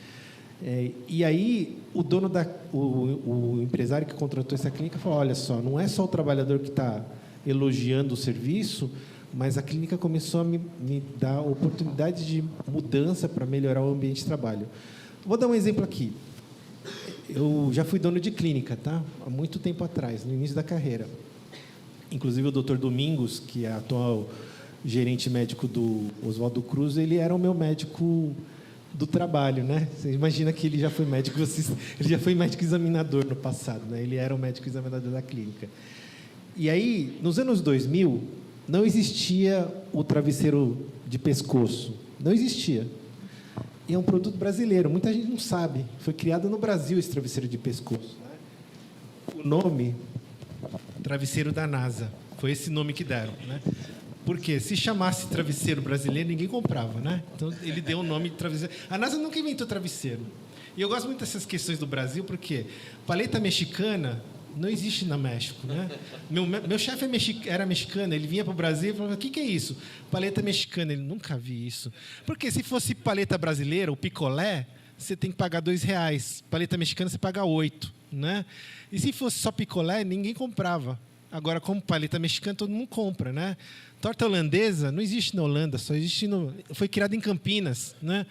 E aí o dono o empresário que contratou essa clínica falou: olha só, não é só o trabalhador que está elogiando o serviço, mas a clínica começou a me dar oportunidade de mudança para melhorar o ambiente de trabalho. Vou dar um exemplo aqui. Eu já fui dono de clínica, tá? Há muito tempo atrás, no início da carreira. Inclusive, o Dr. Domingos, que é atual gerente médico do Oswaldo Cruz, ele era o meu médico do trabalho, né? Você imagina que ele já foi médico, ele já foi médico examinador no passado, né? Ele era o médico examinador da clínica. E aí, nos anos 2000, não existia o travesseiro de pescoço. Não existia. E é um produto brasileiro. Muita gente não sabe. Foi criado no Brasil esse travesseiro de pescoço. O nome, travesseiro da NASA. Foi esse nome que deram, né? Porque se chamasse travesseiro brasileiro, ninguém comprava, né? Então, ele deu o nome de travesseiro. A NASA nunca inventou travesseiro. E eu gosto muito dessas questões do Brasil, porque paleta mexicana não existe no México, né? Meu chefe era mexicano, ele vinha para o Brasil e falava: o que é isso? Paleta mexicana. Ele: nunca vi isso. Porque se fosse paleta brasileira, o picolé, você tem que pagar R$2. Paleta mexicana, você paga 8, né? E se fosse só picolé, ninguém comprava. Agora, como paleta mexicana, todo mundo compra, né? Torta holandesa não existe na Holanda, só existe foi criada em Campinas, né?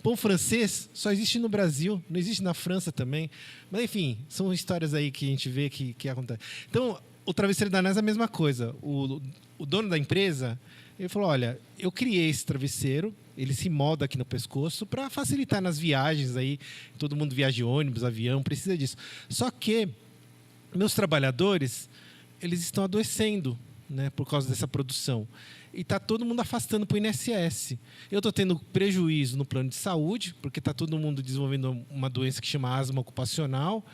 Pão francês só existe no Brasil, não existe na França também. Mas, enfim, são histórias aí que a gente vê que acontecem. Então, o travesseiro da NASA é a mesma coisa. O dono da empresa, ele falou: olha, eu criei esse travesseiro, ele se molda aqui no pescoço para facilitar nas viagens aí. Todo mundo viaja de ônibus, avião, precisa disso. Só que meus trabalhadores, eles estão adoecendo, né, por causa dessa produção. E está todo mundo afastando para o INSS. Eu estou tendo prejuízo no plano de saúde, porque está todo mundo desenvolvendo uma doença que chama asma ocupacional.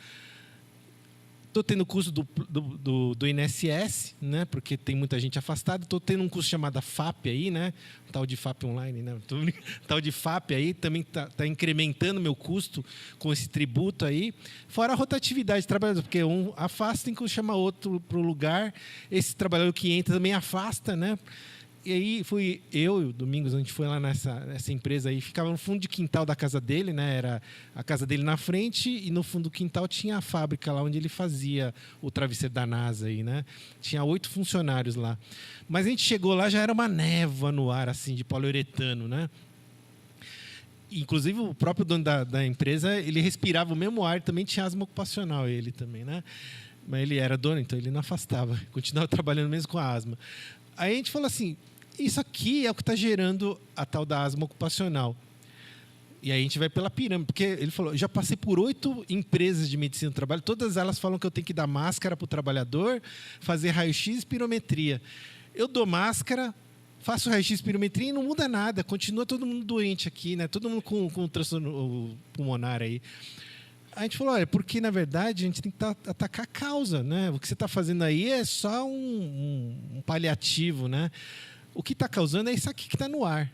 Estou tendo custo do INSS, né, porque tem muita gente afastada. Estou tendo um custo chamado FAP aí, né, tal de FAP online, né, tal de FAP aí, também está incrementando meu custo com esse tributo aí. Fora a rotatividade de trabalhadores, porque um afasta, tem que chamar outro para o lugar. Esse trabalhador que entra também afasta, né? E aí fui eu e o Domingos, a gente foi lá nessa empresa aí, ficava no fundo de quintal da casa dele, né? Era a casa dele na frente e no fundo do quintal tinha a fábrica lá onde ele fazia o travesseiro da NASA aí, né? Tinha 8 funcionários lá. Mas a gente chegou lá, já era uma névoa no ar, assim, de poliuretano, né? Inclusive o próprio dono da empresa, ele respirava o mesmo ar, também tinha asma ocupacional, ele também, né? Mas ele era dono, então ele não afastava, continuava trabalhando mesmo com a asma. Aí a gente falou assim: isso aqui é o que está gerando a tal da asma ocupacional. E aí a gente vai pela pirâmide, porque ele falou: já passei por 8 empresas de medicina do trabalho, todas elas falam que eu tenho que dar máscara para o trabalhador, fazer raio-x e pirometria. Eu dou máscara, faço raio-x e pirometria e não muda nada, continua todo mundo doente aqui, né? Todo mundo com transtorno pulmonar aí. A gente falou: olha, porque na verdade a gente tem que atacar a causa, né? O que você está fazendo aí é só um paliativo, né? O que está causando é isso aqui que está no ar.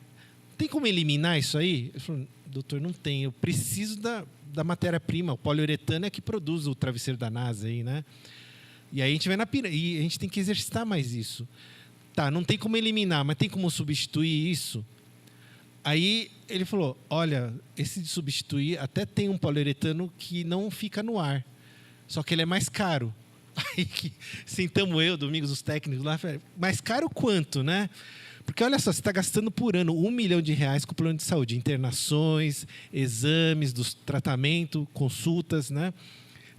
Tem como eliminar isso aí? Ele falou: doutor, não tem. Eu preciso da matéria-prima. O poliuretano é que produz o travesseiro da NASA aí, né? E aí a gente vai e a gente tem que exercitar mais isso. Tá, não tem como eliminar, mas tem como substituir isso? Aí ele falou: olha, esse de substituir, até tem um poliuretano que não fica no ar, só que ele é mais caro. Aí sentamos eu, Domingos, os técnicos lá, mais caro quanto, né? Porque olha só, você está gastando por ano R$1 milhão com o plano de saúde, internações, exames, tratamento, consultas, né?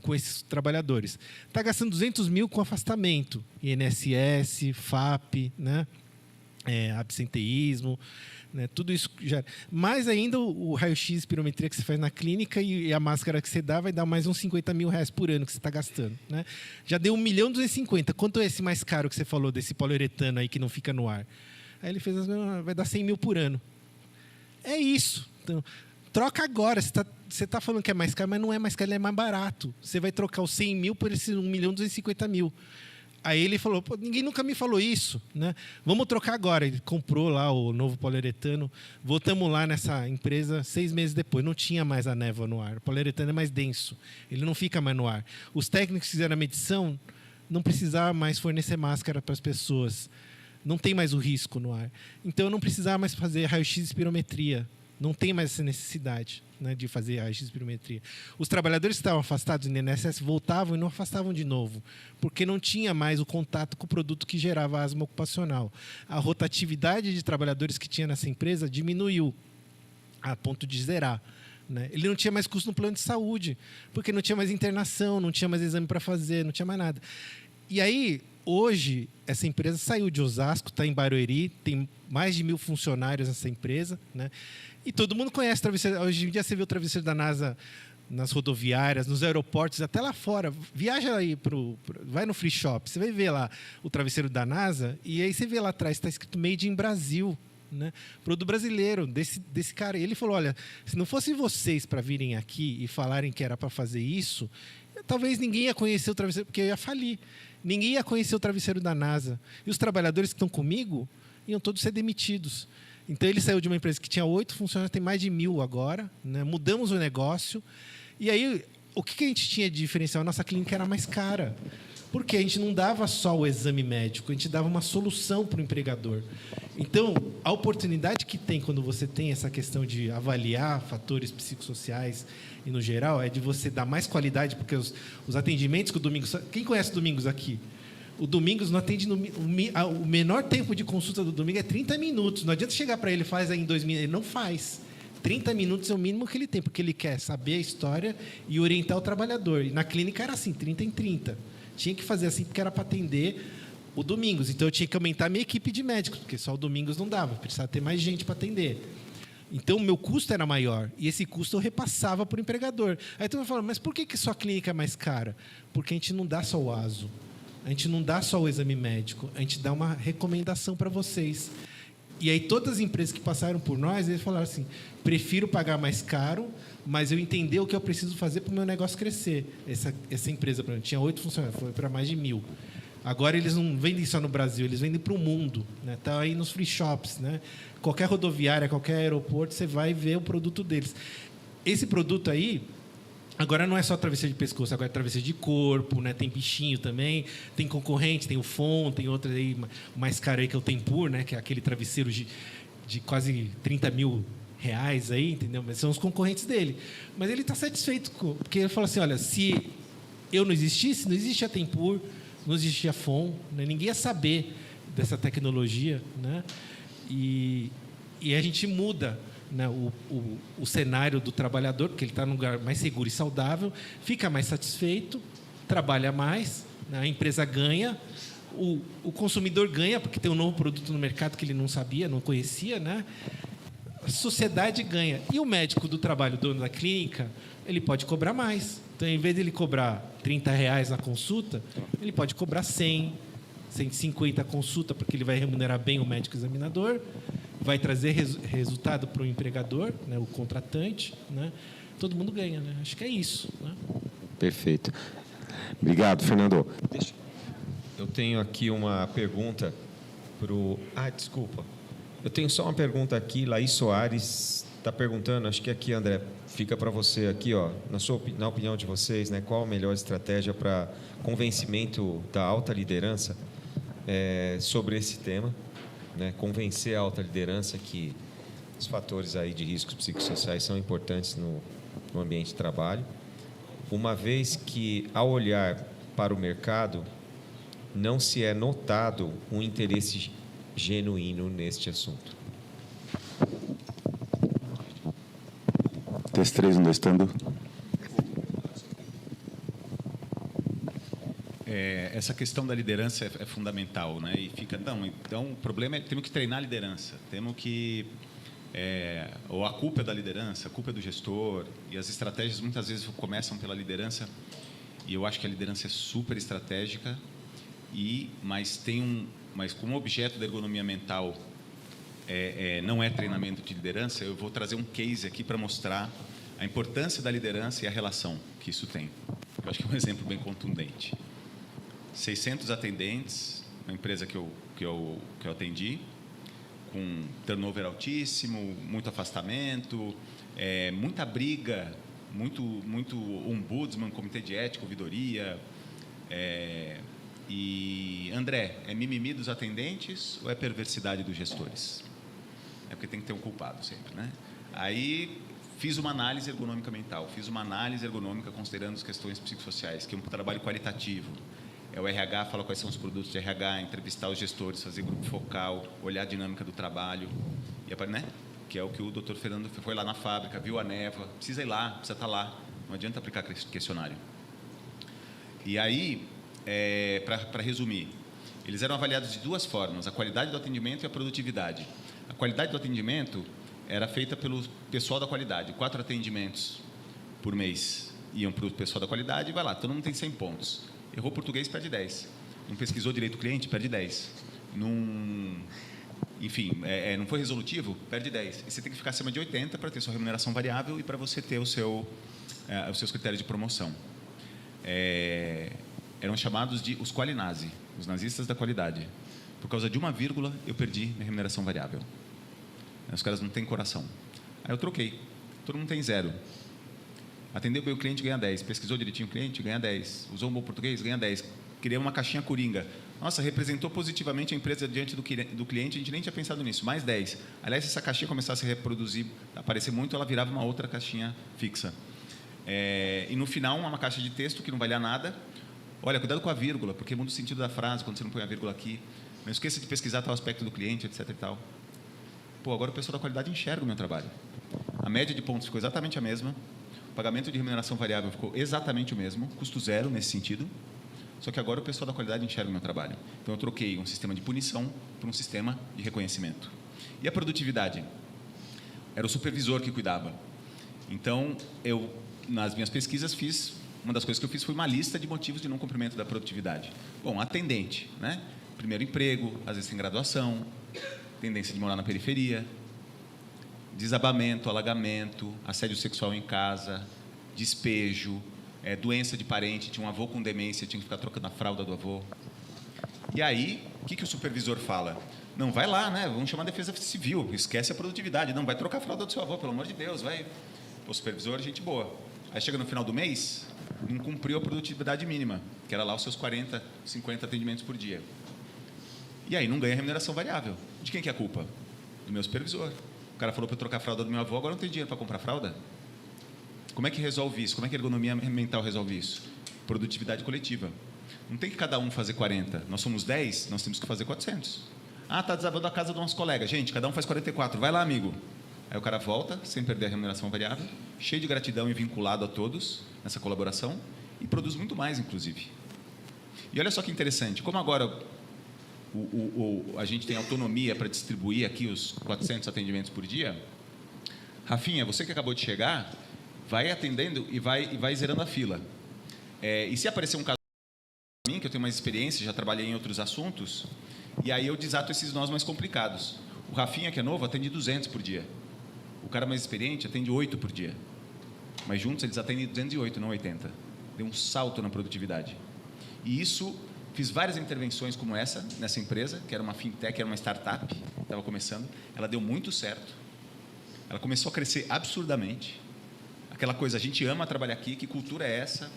Com esses trabalhadores. Está gastando 200 mil com afastamento, INSS, FAP, né? absenteísmo, né? Tudo isso já. Mais ainda o raio-x, espirometria que você faz na clínica e a máscara que você dá vai dar mais uns 50 mil reais por ano que você está gastando, né? Já deu 1.250.000. Quanto é esse mais caro que você falou desse poliuretano aí que não fica no ar? Aí ele fez, vai dar 100 mil por ano. É isso. Então, troca agora. Você tá falando que é mais caro, mas não é mais caro, ele é mais barato. Você vai trocar os 100 mil por esse 1.250.000. Aí ele falou, pô, ninguém nunca me falou isso, né? Vamos trocar agora. Ele comprou lá o novo poliuretano. Voltamos lá nessa empresa 6 meses depois. Não tinha mais a névoa no ar. O poliuretano é mais denso. Ele não fica mais no ar. Os técnicos que fizeram a medição não precisavam mais fornecer máscara para as pessoas. Não tem mais o risco no ar. Então, eu não precisava mais fazer raio-x e espirometria. Não tem mais essa necessidade, né, de fazer raio-x e espirometria. Os trabalhadores que estavam afastados do INSS voltavam e não afastavam de novo, porque não tinha mais o contato com o produto que gerava asma ocupacional. A rotatividade de trabalhadores que tinha nessa empresa diminuiu a ponto de zerar, né? Ele não tinha mais custo no plano de saúde, porque não tinha mais internação, não tinha mais exame para fazer, não tinha mais nada. E aí, hoje, essa empresa saiu de Osasco, está em Barueri, tem mais de 1.000 funcionários nessa empresa, né? E todo mundo conhece o travesseiro. Hoje em dia você vê o travesseiro da NASA nas rodoviárias, nos aeroportos, até lá fora. Viaja aí, vai no free shop, você vai ver lá o travesseiro da NASA, e aí você vê lá atrás, está escrito Made in Brasil, né? Produto brasileiro, desse cara. E ele falou, olha, se não fossem vocês para virem aqui e falarem que era para fazer isso, talvez ninguém ia conhecer o travesseiro, porque eu ia falir. Ninguém ia conhecer o travesseiro da NASA. E os trabalhadores que estão comigo iam todos ser demitidos. Então, ele saiu de uma empresa que tinha 8 funcionários, tem mais de 1.000 agora, né? Mudamos o negócio. E aí, o que a gente tinha de diferencial? A nossa clínica era mais cara. Porque a gente não dava só o exame médico, a gente dava uma solução para o empregador. Então, a oportunidade que tem quando você tem essa questão de avaliar fatores psicossociais e, no geral, é de você dar mais qualidade, porque os atendimentos que o Domingos... Quem conhece o Domingos aqui? O Domingos não atende... O menor tempo de consulta do Domingos é 30 minutos. Não adianta chegar para ele e faz aí em 2 minutos. Ele não faz. 30 minutos é o mínimo que ele tem, porque ele quer saber a história e orientar o trabalhador. E na clínica era assim, 30 em 30. Tinha que fazer assim, porque era para atender o Domingos. Então, eu tinha que aumentar a minha equipe de médicos, porque só o Domingos não dava. Precisava ter mais gente para atender. Então, o meu custo era maior. E esse custo eu repassava para o empregador. Aí tu vai falar, mas por que sua clínica é mais cara? Porque a gente não dá só o ASO. A gente não dá só o exame médico. A gente dá uma recomendação para vocês. E aí, todas as empresas que passaram por nós, eles falaram assim, prefiro pagar mais caro, mas eu entender o que eu preciso fazer para o meu negócio crescer. Essa empresa, por exemplo, tinha 8 funcionários, foi para mais de 1.000. Agora, eles não vendem só no Brasil, eles vendem para o mundo. Está aí nos free shops, né? Qualquer rodoviária, qualquer aeroporto, você vai ver o produto deles. Esse produto aí, agora não é só travesseiro de pescoço, agora é travesseiro de corpo, né? Tem bichinho também, tem concorrente, tem o FON, tem outro aí mais caro aí que é o Tempur, né? Que é aquele travesseiro de quase 30 mil reais aí, entendeu? Mas são os concorrentes dele. Mas ele está satisfeito, porque ele fala assim, olha, se eu não existisse, não existia Tempur, não existia FON, né? Ninguém ia saber dessa tecnologia, né? E a gente muda, né, o cenário do trabalhador, porque ele está num lugar mais seguro e saudável, fica mais satisfeito, trabalha mais, né, a empresa ganha, o consumidor ganha, porque tem um novo produto no mercado que ele não sabia, não conhecia, né? A sociedade ganha. E o médico do trabalho, dono da clínica, ele pode cobrar mais. Então, em vez de ele cobrar R$30 na consulta, ele pode cobrar 100, 150 a consulta, porque ele vai remunerar bem o médico examinador, vai trazer resultado para o empregador, né, o contratante, né? Todo mundo ganha, né? Acho que é isso, né? Perfeito. Obrigado, Fernando. Eu tenho aqui uma pergunta para o... desculpa. Eu tenho só uma pergunta aqui. Laís Soares está perguntando, acho que aqui, André, fica para você aqui, ó, na opinião de vocês, né, qual a melhor estratégia para convencimento da alta liderança sobre esse tema, né, convencer a alta liderança que os fatores aí de riscos psicossociais são importantes no ambiente de trabalho, uma vez que, ao olhar para o mercado, não se é notado um interesse genuíno neste assunto. Teste 3, 1, 2, estando. essa questão da liderança é fundamental, né? E fica, não, então o problema é que temos que treinar a liderança, temos que ou a culpa é da liderança, a culpa é do gestor, e as estratégias muitas vezes começam pela liderança, e eu acho que a liderança é super estratégica, mas como objeto da ergonomia mental não é treinamento de liderança, eu vou trazer um case aqui para mostrar a importância da liderança e a relação que isso tem. Eu acho que é um exemplo bem contundente. 600 atendentes, uma empresa que eu atendi, com turnover altíssimo, muito afastamento, muita briga, muito ombudsman, comitê de ética, ouvidoria. E, André, é mimimi dos atendentes ou é perversidade dos gestores? É porque tem que ter um culpado sempre, né? Aí fiz uma análise ergonômica mental, fiz uma análise ergonômica considerando as questões psicossociais, que é um trabalho qualitativo. O RH fala quais são os produtos de RH, entrevistar os gestores, fazer grupo focal, olhar a dinâmica do trabalho, né? Que é o que o Dr. Fernando foi lá na fábrica, viu a névoa, precisa ir lá, precisa estar lá, não adianta aplicar questionário. E aí, para resumir, eles eram avaliados de duas formas, a qualidade do atendimento e a produtividade. A qualidade do atendimento era feita pelo pessoal da qualidade, 4 atendimentos por mês iam para o pessoal da qualidade, e vai lá, todo mundo tem 100 pontos. Errou português, perde 10. Não pesquisou direito o cliente, perde 10. Enfim, não foi resolutivo, perde 10. E você tem que ficar acima de 80 para ter sua remuneração variável e para você ter os seus critérios de promoção. Eram chamados de os qualinazi, os nazistas da qualidade. Por causa de uma vírgula, eu perdi minha remuneração variável. Os caras não têm coração. Aí eu troquei. Todo mundo tem 0. Atendeu bem o cliente, ganha 10. Pesquisou direitinho o cliente, ganha 10. Usou um bom português, ganha 10. Criei uma caixinha coringa. Nossa, representou positivamente a empresa diante do cliente, a gente nem tinha pensado nisso. Mais 10. Aliás, se essa caixinha começasse a se reproduzir, aparecer muito, ela virava uma outra caixinha fixa. E no final, uma caixa de texto que não valia nada. Olha, cuidado com a vírgula, porque muda o sentido da frase quando você não põe a vírgula aqui. Não esqueça de pesquisar tal aspecto do cliente, etc. e tal. Pô, agora o pessoal da qualidade enxerga o meu trabalho. A média de pontos ficou exatamente a mesma. O pagamento de remuneração variável ficou exatamente o mesmo, custo 0 nesse sentido. Só que agora o pessoal da qualidade enxerga o meu trabalho. Então, eu troquei um sistema de punição por um sistema de reconhecimento. E a produtividade? Era o supervisor que cuidava. Então, nas minhas pesquisas, uma das coisas que eu fiz foi uma lista de motivos de não cumprimento da produtividade. Bom, atendente, né? Primeiro emprego, às vezes sem graduação, tendência de morar na periferia, desabamento, alagamento, assédio sexual em casa, despejo, doença de parente, tinha um avô com demência, tinha que ficar trocando a fralda do avô. E aí, o que o supervisor fala? Não, vai lá, né? Vamos chamar a defesa civil, esquece a produtividade. Não, vai trocar a fralda do seu avô, pelo amor de Deus, vai. O supervisor, gente boa. Aí chega no final do mês, não cumpriu a produtividade mínima, que era lá os seus 40, 50 atendimentos por dia. E aí não ganha remuneração variável. De quem que é a culpa? Do meu supervisor. O cara falou para eu trocar a fralda do meu avô, agora não tem dinheiro para comprar fralda? Como é que resolve isso? Como é que a ergonomia mental resolve isso? Produtividade coletiva. Não tem que cada um fazer 40. Nós somos 10, nós temos que fazer 400. Ah, está desabando a casa dos nossos colegas. Gente, cada um faz 44. Vai lá, amigo. Aí o cara volta, sem perder a remuneração variável, cheio de gratidão e vinculado a todos nessa colaboração, e produz muito mais, inclusive. E olha só que interessante, como agora a gente tem autonomia para distribuir aqui os 400 atendimentos por dia, Rafinha, você que acabou de chegar, vai atendendo e vai zerando a fila. E se aparecer um caso para mim, que eu tenho mais experiência, já trabalhei em outros assuntos, e aí eu desato esses nós mais complicados. O Rafinha, que é novo, atende 200 por dia. O cara mais experiente atende 8 por dia. Mas juntos eles atendem 208, não 80. Deu um salto na produtividade. E isso, fiz várias intervenções como essa, nessa empresa, que era uma fintech, era uma startup, estava começando. Ela deu muito certo. Ela começou a crescer absurdamente. Aquela coisa, a gente ama trabalhar aqui, que cultura é essa?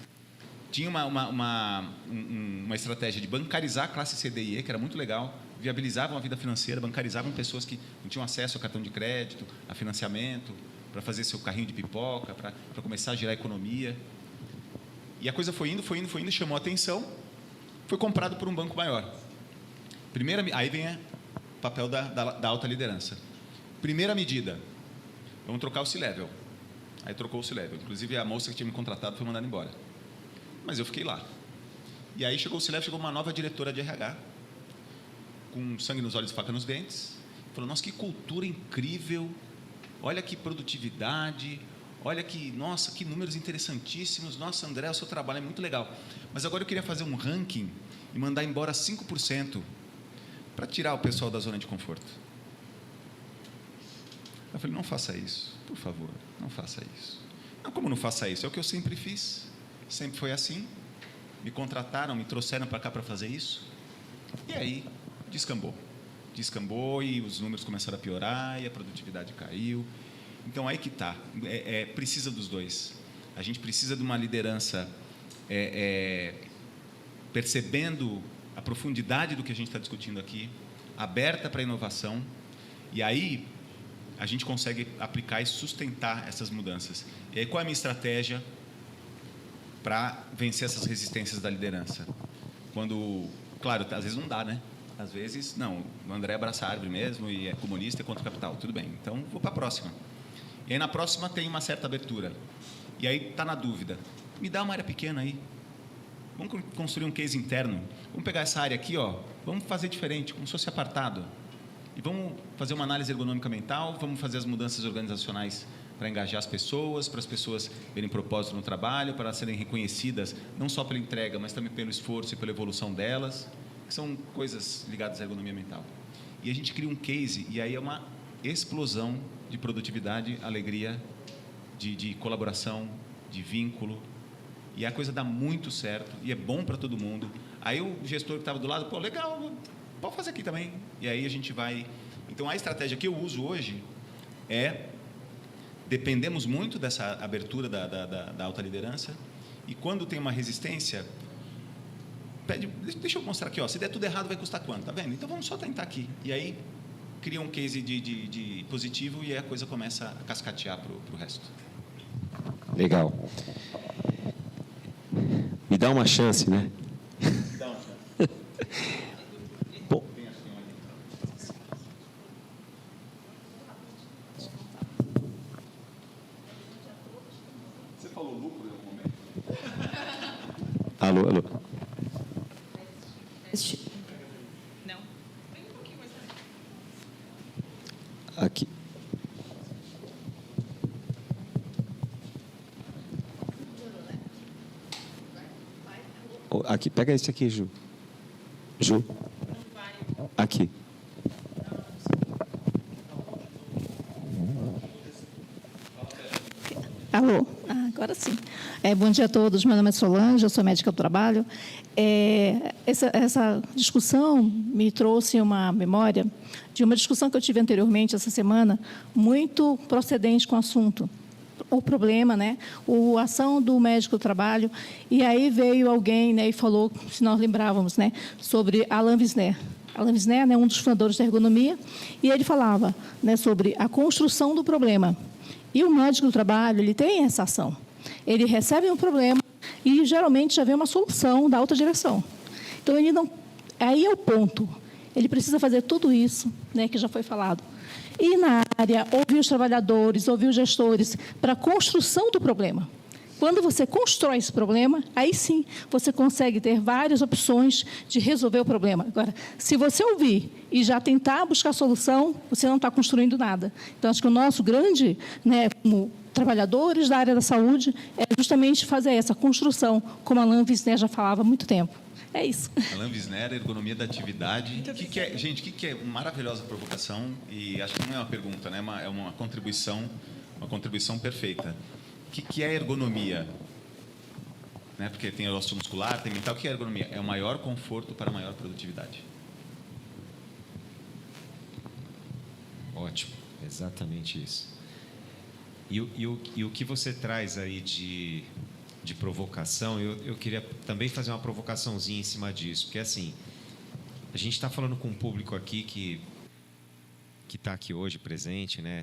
Tinha uma estratégia de bancarizar a classe C, D e E, que era muito legal, viabilizavam a vida financeira, bancarizavam pessoas que não tinham acesso a cartão de crédito, a financiamento, para fazer seu carrinho de pipoca, para começar a gerar economia. E a coisa foi indo, chamou a atenção, foi comprado por um banco maior. Aí vem o papel da alta liderança. Primeira medida, vamos trocar o C-Level. Aí trocou o C-Level. Inclusive, a moça que tinha me contratado foi mandada embora. Mas eu fiquei lá. E aí chegou uma nova diretora de RH, com sangue nos olhos e faca nos dentes. Falou, nossa, que cultura incrível, olha que produtividade, olha que, nossa, que números interessantíssimos, nossa, André, o seu trabalho é muito legal. Mas agora eu queria fazer um ranking e mandar embora 5% para tirar o pessoal da zona de conforto. Eu falei, não faça isso, por favor, não faça isso. Não, como não faça isso? É o que eu sempre fiz, sempre foi assim. Me contrataram, me trouxeram para cá para fazer isso. E aí, descambou e os números começaram a piorar e a produtividade caiu. Então, aí que está. Precisa dos dois. A gente precisa de uma liderança percebendo a profundidade do que a gente está discutindo aqui, aberta para a inovação, e aí a gente consegue aplicar e sustentar essas mudanças. E aí, qual é a minha estratégia para vencer essas resistências da liderança? Claro, às vezes não dá, né? Às vezes, não, o André abraça a árvore mesmo e é comunista e contra o capital, tudo bem, então vou para a próxima. E aí na próxima tem uma certa abertura. E aí está na dúvida, me dá uma área pequena aí, vamos construir um case interno, vamos pegar essa área aqui, ó, vamos fazer diferente, como se fosse apartado, e vamos fazer uma análise ergonômica mental, vamos fazer as mudanças organizacionais para engajar as pessoas, para as pessoas verem propósito no trabalho, para elas serem reconhecidas, não só pela entrega, mas também pelo esforço e pela evolução delas, que são coisas ligadas à ergonomia mental. E a gente cria um case, e aí é uma explosão de produtividade, alegria, de colaboração, de vínculo, e a coisa dá muito certo, e é bom para todo mundo. Aí o gestor que estava do lado, pô, legal, pode fazer aqui também. E aí a gente vai... Então, a estratégia que eu uso hoje dependemos muito dessa abertura da alta liderança, e quando tem uma resistência, deixa eu mostrar aqui, ó, se der tudo errado vai custar quanto, tá vendo? Então vamos só tentar aqui. E aí cria um case de positivo e aí a coisa começa a cascatear para o resto. Legal. Me dá uma chance, né? Dá uma chance. Bom, Você falou lucro em algum momento? alô. Não. Vem um pouquinho mais tarde. Aqui. Aqui, pega esse aqui, Ju. Ju. Aqui. Alô? Agora sim. Bom dia a todos. Meu nome é Solange, eu sou médica do trabalho. Essa discussão me trouxe uma memória de uma discussão que eu tive anteriormente, essa semana, muito procedente com o assunto. O problema, né? A ação do médico do trabalho. E aí veio alguém, né, e falou, se nós lembrávamos, né, sobre Alain Wisner. Alain Wisner, né, um dos fundadores da ergonomia, e ele falava, né, sobre a construção do problema. E o médico do trabalho, ele tem essa ação. Ele recebe um problema e, geralmente, já vem uma solução da alta direção. Então, ele não... Aí é o ponto. Ele precisa fazer tudo isso, né, que já foi falado. E, na área, ouvir os trabalhadores, ouvir os gestores, para a construção do problema. Quando você constrói esse problema, aí sim, você consegue ter várias opções de resolver o problema. Agora, se você ouvir e já tentar buscar solução, você não está construindo nada. Então, acho que o nosso grande, né, como trabalhadores da área da saúde, é justamente fazer essa construção, como a Alain Wisner já falava há muito tempo. É isso. Alain Wisner, ergonomia da atividade. Gente, o que é uma maravilhosa provocação, e acho que não é uma pergunta, né, é uma contribuição perfeita. O que é ergonomia? Né? Porque tem osteomuscular, tem mental. O que é ergonomia? É o maior conforto para a maior produtividade. Ótimo, exatamente isso. E o que você traz aí de provocação, eu queria também fazer uma provocaçãozinha em cima disso, porque assim, a gente está falando com um público aqui que está aqui hoje presente, né?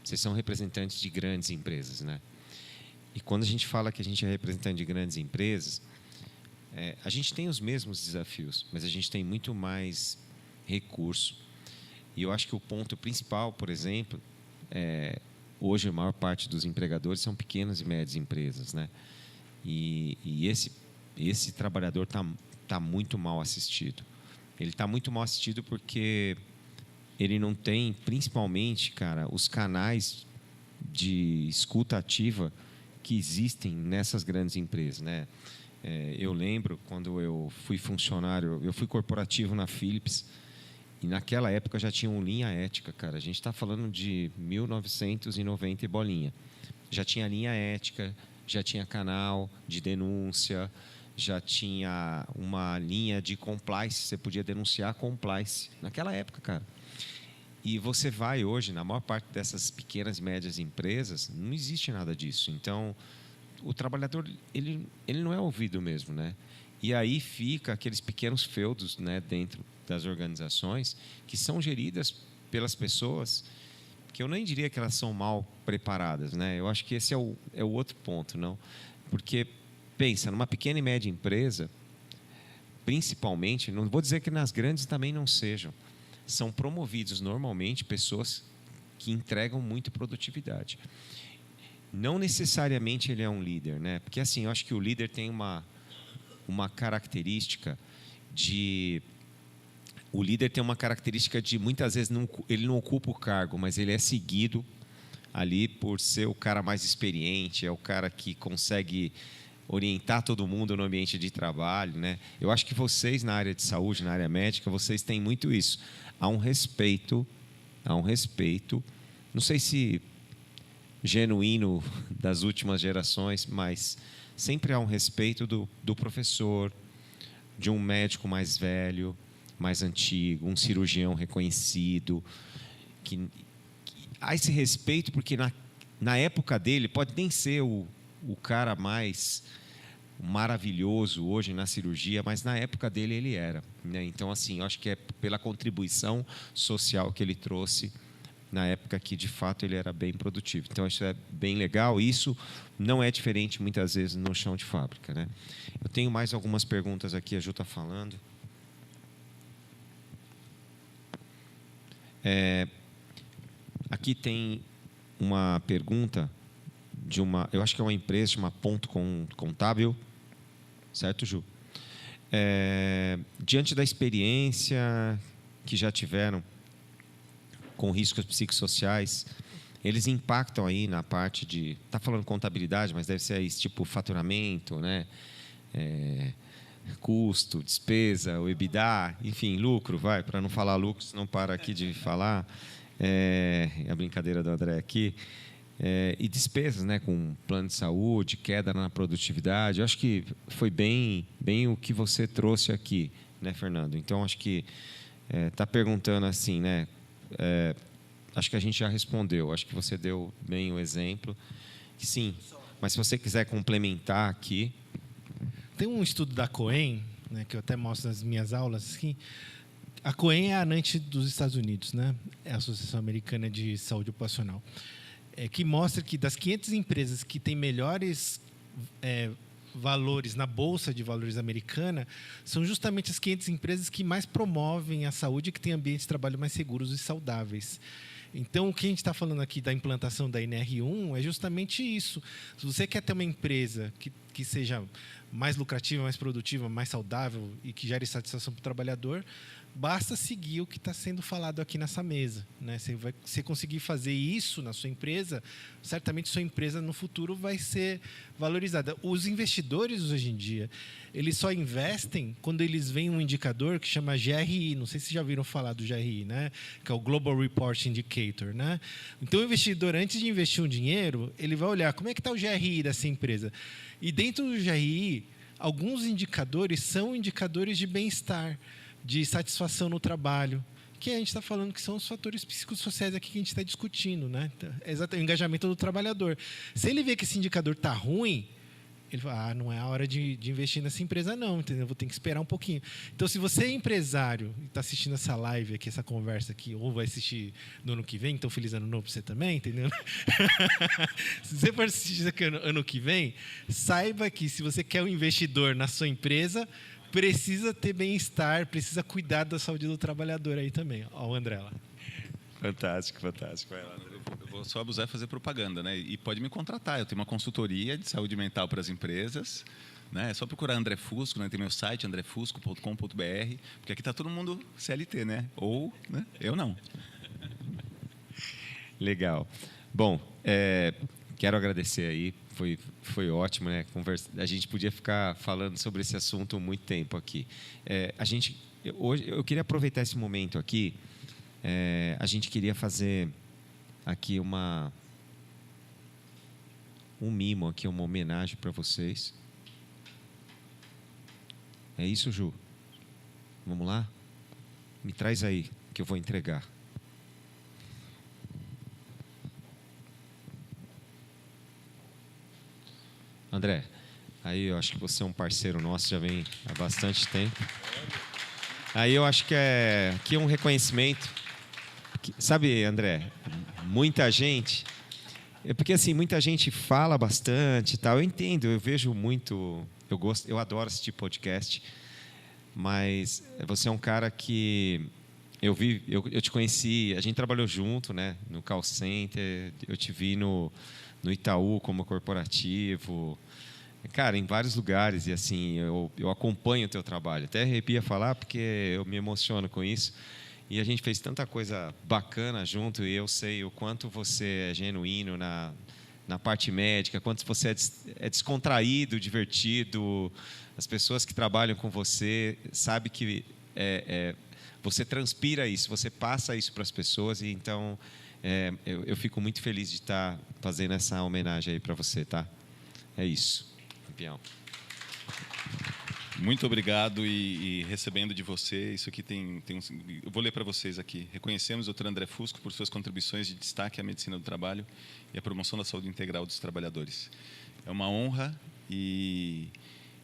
Vocês são representantes de grandes empresas, né? E quando a gente fala que a gente é representante de grandes empresas, a gente tem os mesmos desafios, mas a gente tem muito mais recurso. E eu acho que o ponto principal, por exemplo, hoje a maior parte dos empregadores são pequenas e médias empresas, né? E esse trabalhador tá muito mal assistido. Ele está muito mal assistido porque ele não tem, principalmente, cara, os canais de escuta ativa que existem nessas grandes empresas, né? Eu lembro quando eu fui funcionário, eu fui corporativo na Philips, e naquela época já tinha linha ética, cara. A gente está falando de 1990 e bolinha. Já tinha linha ética, já tinha canal de denúncia, já tinha uma linha de compliance, você podia denunciar compliance naquela época, cara. E você vai hoje, na maior parte dessas pequenas e médias empresas, não existe nada disso. Então, o trabalhador, ele não é ouvido mesmo, né? E aí fica aqueles pequenos feudos, né, dentro das organizações que são geridas pelas pessoas que eu nem diria que elas são mal preparadas, né? Eu acho que esse é o outro ponto, não? Porque, pensa, numa pequena e média empresa, principalmente, não vou dizer que nas grandes também não sejam, são promovidos normalmente pessoas que entregam muito produtividade. Não necessariamente ele é um líder, né? Porque assim, eu acho que o líder tem uma característica de... O líder tem uma característica de, muitas vezes, ele não ocupa o cargo, mas ele é seguido ali por ser o cara mais experiente, é o cara que consegue orientar todo mundo no ambiente de trabalho, né? Eu acho que vocês, na área de saúde, na área médica, vocês têm muito isso. Há um respeito, não sei se genuíno das últimas gerações, mas sempre há um respeito do professor, de um médico mais velho, mais antigo, um cirurgião reconhecido, que há esse respeito porque na época dele pode nem ser o cara mais maravilhoso hoje na cirurgia, mas na época dele ele era, né? Então, assim, eu acho que é pela contribuição social que ele trouxe na época que, de fato, ele era bem produtivo. Então, isso é bem legal. Isso não é diferente, muitas vezes, no chão de fábrica, né? Eu tenho mais algumas perguntas aqui, a Ju está falando. Aqui tem uma pergunta de eu acho que é uma empresa chamada Ponto Contábil, certo, Ju? Diante da experiência que já tiveram com riscos psicossociais, eles impactam aí na parte de... Está falando contabilidade, mas deve ser aí, tipo faturamento, né? Custo, despesa, o EBITDA, enfim, lucro, para não falar lucro, senão para aqui de falar. A brincadeira do André aqui. E despesas, né, com plano de saúde, queda na produtividade. Eu acho que foi bem o que você trouxe aqui, né, Fernando? Então, acho que está perguntando assim, né? Acho que a gente já respondeu. Acho que você deu bem o exemplo. Sim, mas se você quiser complementar aqui... Tem um estudo da Cohen, né, que eu até mostro nas minhas aulas aqui. A Cohen é a ANANT dos Estados Unidos, né? É a Associação Americana de Saúde Ocupacional. Que mostra que das 500 empresas que têm melhores valores na Bolsa de Valores americana, são justamente as 500 empresas que mais promovem a saúde e que têm ambientes de trabalho mais seguros e saudáveis. Então, o que a gente está falando aqui da implantação da NR1 é justamente isso. Se você quer ter uma empresa que seja mais lucrativa, mais produtiva, mais saudável e que gere satisfação para o trabalhador, basta seguir o que está sendo falado aqui nessa mesa, né? Você conseguir fazer isso na sua empresa, certamente sua empresa no futuro vai ser valorizada. Os investidores hoje em dia, eles só investem quando eles veem um indicador que chama GRI. Não sei se já ouviram falar do GRI, né? Que é o Global Report Indicator, né? Então, o investidor, antes de investir um dinheiro, ele vai olhar como é que está o GRI dessa empresa. E dentro do GRI, alguns indicadores são indicadores de bem-estar, de satisfação no trabalho, que a gente está falando que são os fatores psicossociais aqui que a gente está discutindo, né? É exatamente o engajamento do trabalhador. Se ele vê que esse indicador está ruim, ele fala, não é a hora de investir nessa empresa não, entendeu? Vou ter que esperar um pouquinho. Então, se você é empresário e está assistindo essa live aqui, essa conversa aqui, ou vai assistir no ano que vem, então feliz ano novo para você também, entendeu? Se você for assistir isso aqui ano que vem, saiba que se você quer um investidor na sua empresa, precisa ter bem-estar, precisa cuidar da saúde do trabalhador aí também. Ó, o André lá. Fantástico. Vai lá. Eu vou só abusar e fazer propaganda, né? E pode me contratar. Eu tenho uma consultoria de saúde mental para as empresas, né? É só procurar André Fusco, né? Tem meu site, andrefusco.com.br, porque aqui está todo mundo CLT, né? Ou, né? Eu não. Legal. Bom, quero agradecer aí. Foi ótimo, né? A gente podia ficar falando sobre esse assunto muito tempo aqui. Hoje eu queria aproveitar esse momento aqui. A gente queria fazer aqui um mimo aqui, uma homenagem para vocês. É isso, Ju? Vamos lá? Me traz aí, que eu vou entregar. André, aí eu acho que você é um parceiro nosso, já vem há bastante tempo. Aí eu acho que aqui é um reconhecimento. Sabe, André, muita gente... Porque assim, muita gente fala bastante e tal. Eu entendo, eu vejo muito... Eu adoro assistir podcast. Mas você é um cara que... Eu te conheci, a gente trabalhou junto, né? No call center, eu te vi no Itaú como corporativo, cara, em vários lugares, e assim, eu acompanho o teu trabalho. Até arrepia falar, porque eu me emociono com isso. E a gente fez tanta coisa bacana junto, e eu sei o quanto você é genuíno na parte médica, quanto você é descontraído, divertido. As pessoas que trabalham com você sabem que você transpira isso, você passa isso para as pessoas, e então eu fico muito feliz de estar fazendo essa homenagem aí para você, tá? É isso, campeão. Muito obrigado, e recebendo de você, isso aqui eu vou ler para vocês aqui. Reconhecemos o Dr. André Fusco por suas contribuições de destaque à medicina do trabalho e à promoção da saúde integral dos trabalhadores. É uma honra e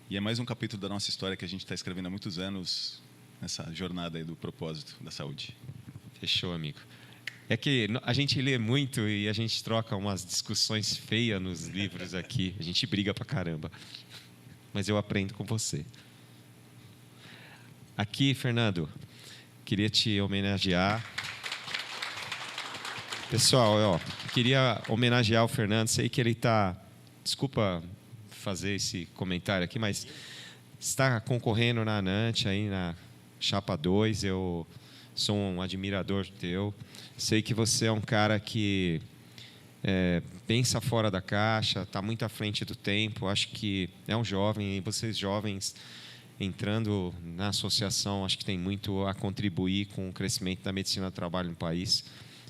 é mais um capítulo da nossa história que a gente está escrevendo há muitos anos, nessa jornada aí do propósito da saúde. Fechou, amigo. É que a gente lê muito e a gente troca umas discussões feias nos livros aqui. A gente briga pra caramba. Mas eu aprendo com você. Aqui, Fernando, queria te homenagear. Pessoal, queria homenagear o Fernando. Sei que ele está... Desculpa fazer esse comentário aqui, mas está concorrendo na ANANT, aí na Chapa 2. Eu sou um admirador teu. Sei que você é um cara que pensa fora da caixa, está muito à frente do tempo. Acho que é um jovem, e vocês jovens entrando na associação, acho que tem muito a contribuir com o crescimento da medicina do trabalho no país.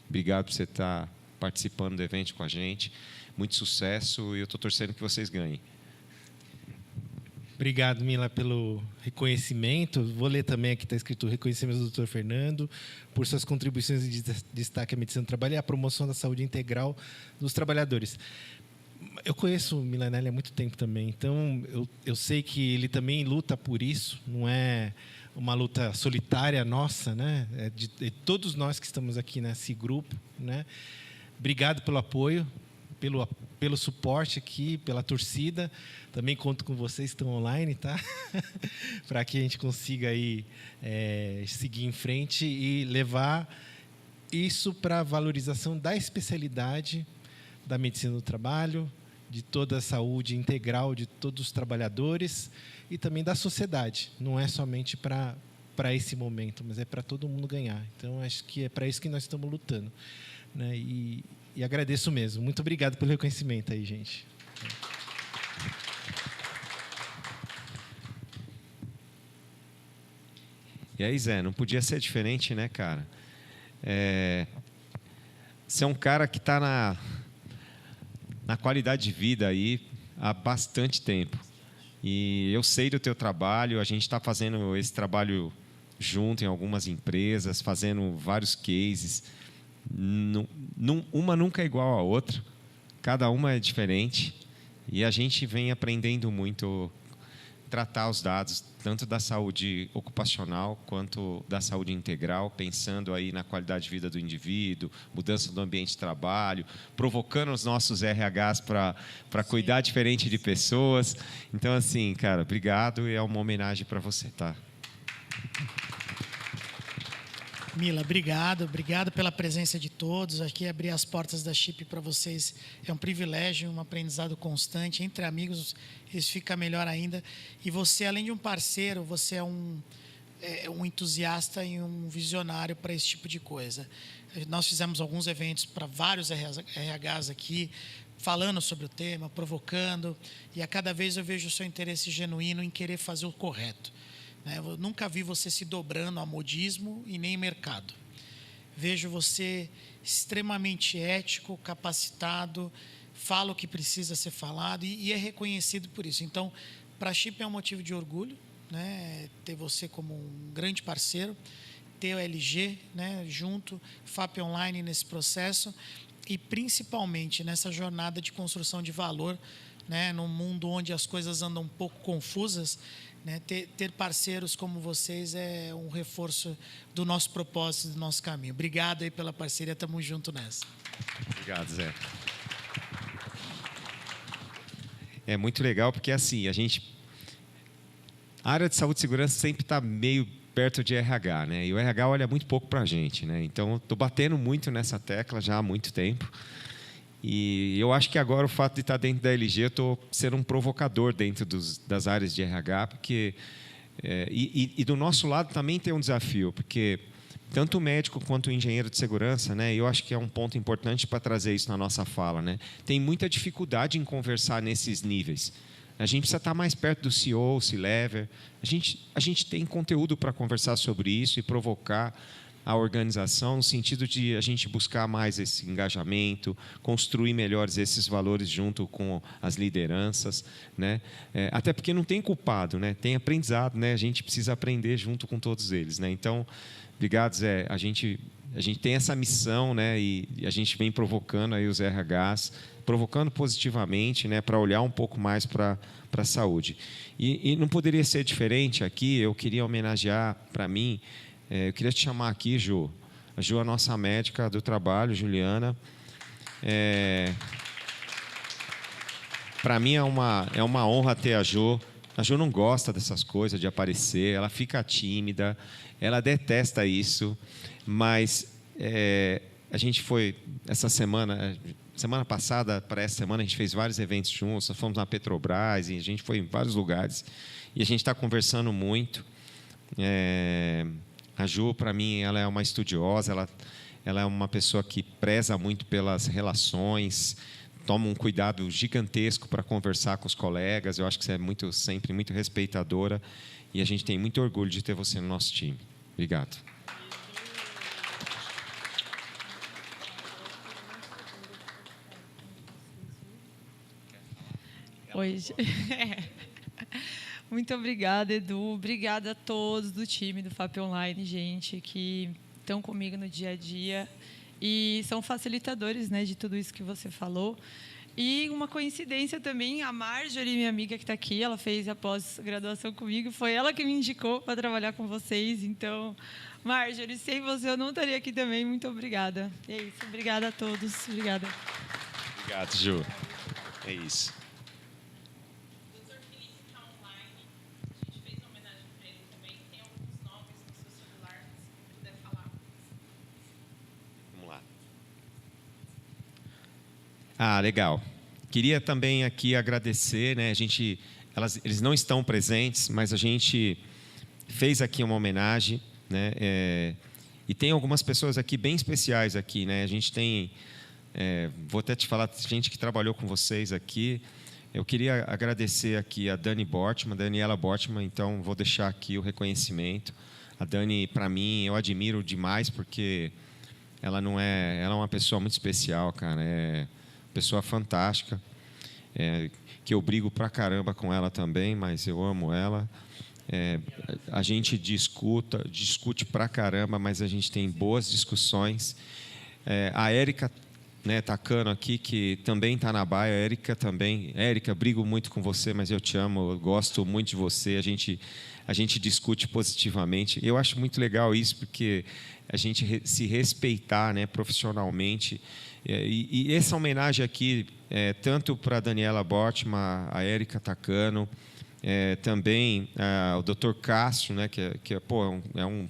Obrigado por você estar participando do evento com a gente. Muito sucesso, e eu estou torcendo que vocês ganhem. Obrigado, Mila, pelo reconhecimento. Vou ler também aqui, está escrito reconhecimento do Dr. Fernando por suas contribuições de destaque à medicina do trabalho e à promoção da saúde integral dos trabalhadores. Eu conheço o Milanelli há muito tempo também, então eu sei que ele também luta por isso, não é uma luta solitária nossa, né? É de todos nós que estamos aqui nesse grupo, né? Obrigado pelo apoio, pelo suporte aqui, pela torcida. Também conto com vocês que estão online, tá? Para que a gente consiga aí, seguir em frente e levar isso para a valorização da especialidade da medicina do trabalho, de toda a saúde integral de todos os trabalhadores e também da sociedade. Não é somente para esse momento, mas é para todo mundo ganhar. Então, acho que é para isso que nós estamos lutando, né? E agradeço mesmo. Muito obrigado pelo reconhecimento aí, gente. E aí, Zé, não podia ser diferente, né, cara? Você é um cara que está na qualidade de vida aí há bastante tempo. E eu sei do teu trabalho, a gente está fazendo esse trabalho junto em algumas empresas, fazendo vários cases. Uma nunca é igual à outra, cada uma é diferente, e a gente vem aprendendo muito tratar os dados tanto da saúde ocupacional quanto da saúde integral, pensando aí na qualidade de vida do indivíduo, mudança do ambiente de trabalho, provocando os nossos RHs para cuidar diferente de pessoas. Então, assim, cara, obrigado, e é uma homenagem para você, tá? Mila, obrigado pela presença de todos. Aqui abrir as portas da Chip para vocês é um privilégio, um aprendizado constante. Entre amigos, isso fica melhor ainda. E você, além de um parceiro, você é um entusiasta e um visionário para esse tipo de coisa. Nós fizemos alguns eventos para vários RHs aqui, falando sobre o tema, provocando, e a cada vez eu vejo o seu interesse genuíno em querer fazer o correto. Eu nunca vi você se dobrando a modismo e nem mercado. Vejo você extremamente ético, capacitado, fala o que precisa ser falado e é reconhecido por isso. Então, para a Chip é um motivo de orgulho, né, ter você como um grande parceiro, ter o LG, né, junto, FAP Online nesse processo e principalmente nessa jornada de construção de valor, né, num mundo onde as coisas andam um pouco confusas, né, ter parceiros como vocês é um reforço do nosso propósito, do nosso caminho. Obrigado aí pela parceria, estamos juntos nessa. Obrigado, Zé. É muito legal porque assim, a área de saúde e segurança sempre está meio perto de RH, né? E o RH olha muito pouco para a gente, né? Então, estou batendo muito nessa tecla já há muito tempo. E eu acho que agora o fato de estar dentro da LG, eu estou sendo um provocador dentro das áreas de RH, porque e do nosso lado também tem um desafio, porque tanto o médico quanto o engenheiro de segurança, né? Eu acho que é um ponto importante para trazer isso na nossa fala, né? Tem muita dificuldade em conversar nesses níveis. A gente precisa estar mais perto do CEO, C-Level. A gente tem conteúdo para conversar sobre isso e provocar a organização no sentido de a gente buscar mais esse engajamento, construir melhores esses valores junto com as lideranças, né? Até porque não tem culpado, né? Tem aprendizado, né? A gente precisa aprender junto com todos eles, né? Então, obrigado, Zé. A gente tem essa missão, né? E a gente vem provocando aí os RHs, provocando positivamente, né? Para olhar um pouco mais para a saúde. E não poderia ser diferente aqui. Eu queria homenagear, para mim, eu queria te chamar aqui, Ju. A Ju é a nossa médica do trabalho, Juliana. Para mim é uma honra ter a Ju. A Ju não gosta dessas coisas de aparecer, ela fica tímida, ela detesta isso, mas a gente foi, essa semana passada para essa semana, a gente fez vários eventos juntos, nós fomos na Petrobras, e a gente foi em vários lugares, e a gente está conversando muito. A Ju, para mim, ela é uma estudiosa, ela é uma pessoa que preza muito pelas relações, toma um cuidado gigantesco para conversar com os colegas. Eu acho que você é sempre muito respeitadora e a gente tem muito orgulho de ter você no nosso time. Obrigado. Oi. Muito obrigada, Edu. Obrigada a todos do time do FAP Online, gente, que estão comigo no dia a dia e são facilitadores, né, de tudo isso que você falou. E uma coincidência também, a Marjorie, minha amiga que está aqui, ela fez a pós-graduação comigo, foi ela que me indicou para trabalhar com vocês. Então, Marjorie, sem você eu não estaria aqui também. Muito obrigada. É isso. Obrigada a todos. Obrigada. Obrigado, Ju. É isso. Legal. Queria também aqui agradecer, né? Eles não estão presentes, mas a gente fez aqui uma homenagem, né? E tem algumas pessoas aqui bem especiais aqui, né? A gente tem, vou até te falar, gente que trabalhou com vocês aqui. Eu queria agradecer aqui a Daniela Bortman, então vou deixar aqui o reconhecimento. A Dani, para mim, eu admiro demais porque ela é uma pessoa muito especial, cara. Pessoa fantástica, que eu brigo pra caramba com ela também, mas eu amo ela. A gente discute pra caramba, mas a gente tem boas discussões. A Érica, né, Takano aqui, que também está na baia. A Érica também. Érica, brigo muito com você, mas eu te amo, eu gosto muito de você. A gente discute positivamente. Eu acho muito legal isso, porque a gente se respeitar, né, profissionalmente. E essa homenagem aqui, tanto para a Daniela Bortman, a Érica Takano, também o Dr. Cássio, né,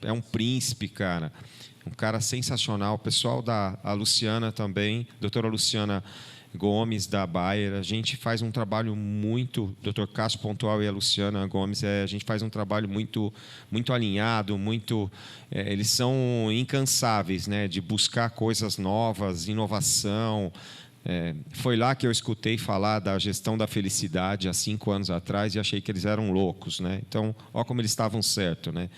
é um príncipe, cara. Um cara sensacional. O pessoal a Luciana também, doutora Luciana Gomes, da Bayer. A gente faz um trabalho muito... Dr. Cássio Pontual e a Luciana Gomes, a gente faz um trabalho muito, muito alinhado, muito... eles são incansáveis, né, de buscar coisas novas, inovação. Foi lá que eu escutei falar da gestão da felicidade há 5 anos atrás e achei que eles eram loucos, né? Então, olha como eles estavam certos, né?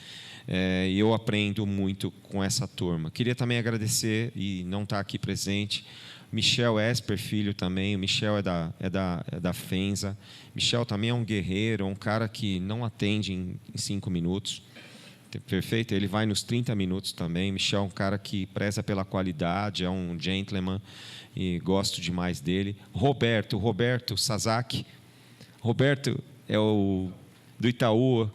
E eu aprendo muito com essa turma. Queria também agradecer, e não está aqui presente, Michel Esper, filho também. O Michel é da FENSA. Michel também é um guerreiro, um cara que não atende em 5 minutos. Perfeito? Ele vai nos 30 minutos também. Michel é um cara que preza pela qualidade, é um gentleman e gosto demais dele. Roberto Sasaki. Roberto é o do Itaú.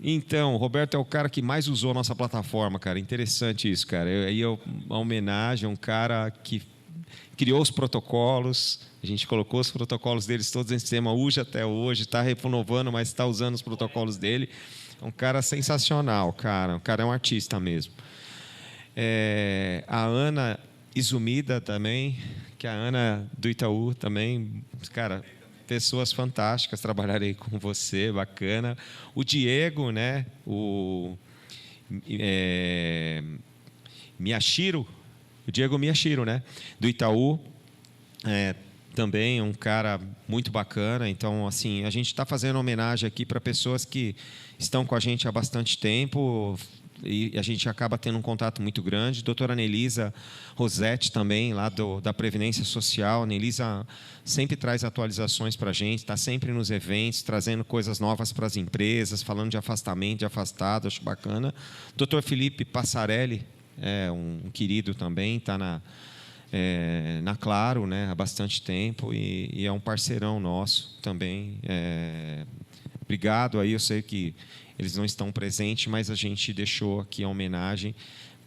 Então, o Roberto é o cara que mais usou a nossa plataforma, cara. Interessante isso, cara. Aí uma homenagem a um cara que criou os protocolos. A gente colocou os protocolos deles todos em sistema UJA até hoje, está renovando, mas está usando os protocolos dele. É um cara sensacional, cara. O cara é um artista mesmo. A Ana Izumida também, que é a Ana do Itaú também. Cara, pessoas fantásticas, trabalharei com você, bacana. O Diego, né? O Diego Miyashiro, né? Do Itaú. Também um cara muito bacana. Então, assim, a gente está fazendo homenagem aqui para pessoas que estão com a gente há bastante tempo e a gente acaba tendo um contato muito grande. Doutora Nelisa Rosetti também, lá da Previdência Social. A Nelisa sempre traz atualizações para a gente, está sempre nos eventos, trazendo coisas novas para as empresas, falando de afastamento, de afastado, acho bacana. Doutor Felipe Passarelli, um querido também, está na Claro, né, há bastante tempo e é um parceirão nosso também. Obrigado aí, eu sei que eles não estão presentes, mas a gente deixou aqui a homenagem,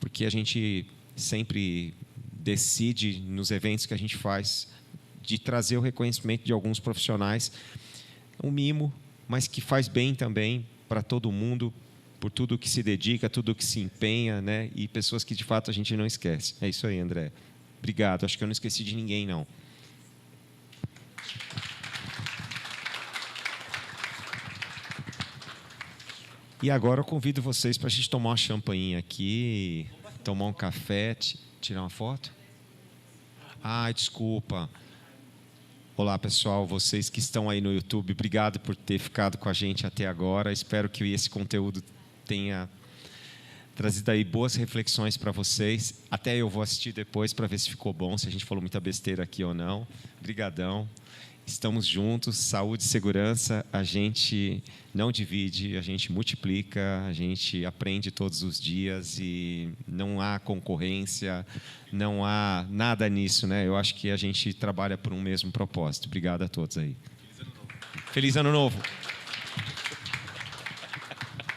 porque a gente sempre decide nos eventos que a gente faz de trazer o reconhecimento de alguns profissionais, um mimo, mas que faz bem também para todo mundo, por tudo que se dedica, tudo que se empenha, né, e pessoas que de fato a gente não esquece. É isso aí, André. Obrigado. Acho que eu não esqueci de ninguém, não. E agora eu convido vocês para a gente tomar uma champanhe aqui, tomar um café, tirar uma foto. Desculpa. Olá, pessoal, vocês que estão aí no YouTube, obrigado por ter ficado com a gente até agora. Espero que esse conteúdo tenha trazido aí boas reflexões para vocês. Até eu vou assistir depois para ver se ficou bom, se a gente falou muita besteira aqui ou não. Obrigadão. Estamos juntos, saúde e segurança, a gente não divide, a gente multiplica, a gente aprende todos os dias e não há concorrência, não há nada nisso, né? Eu acho que a gente trabalha por um mesmo propósito. Obrigado a todos aí. Feliz Ano Novo.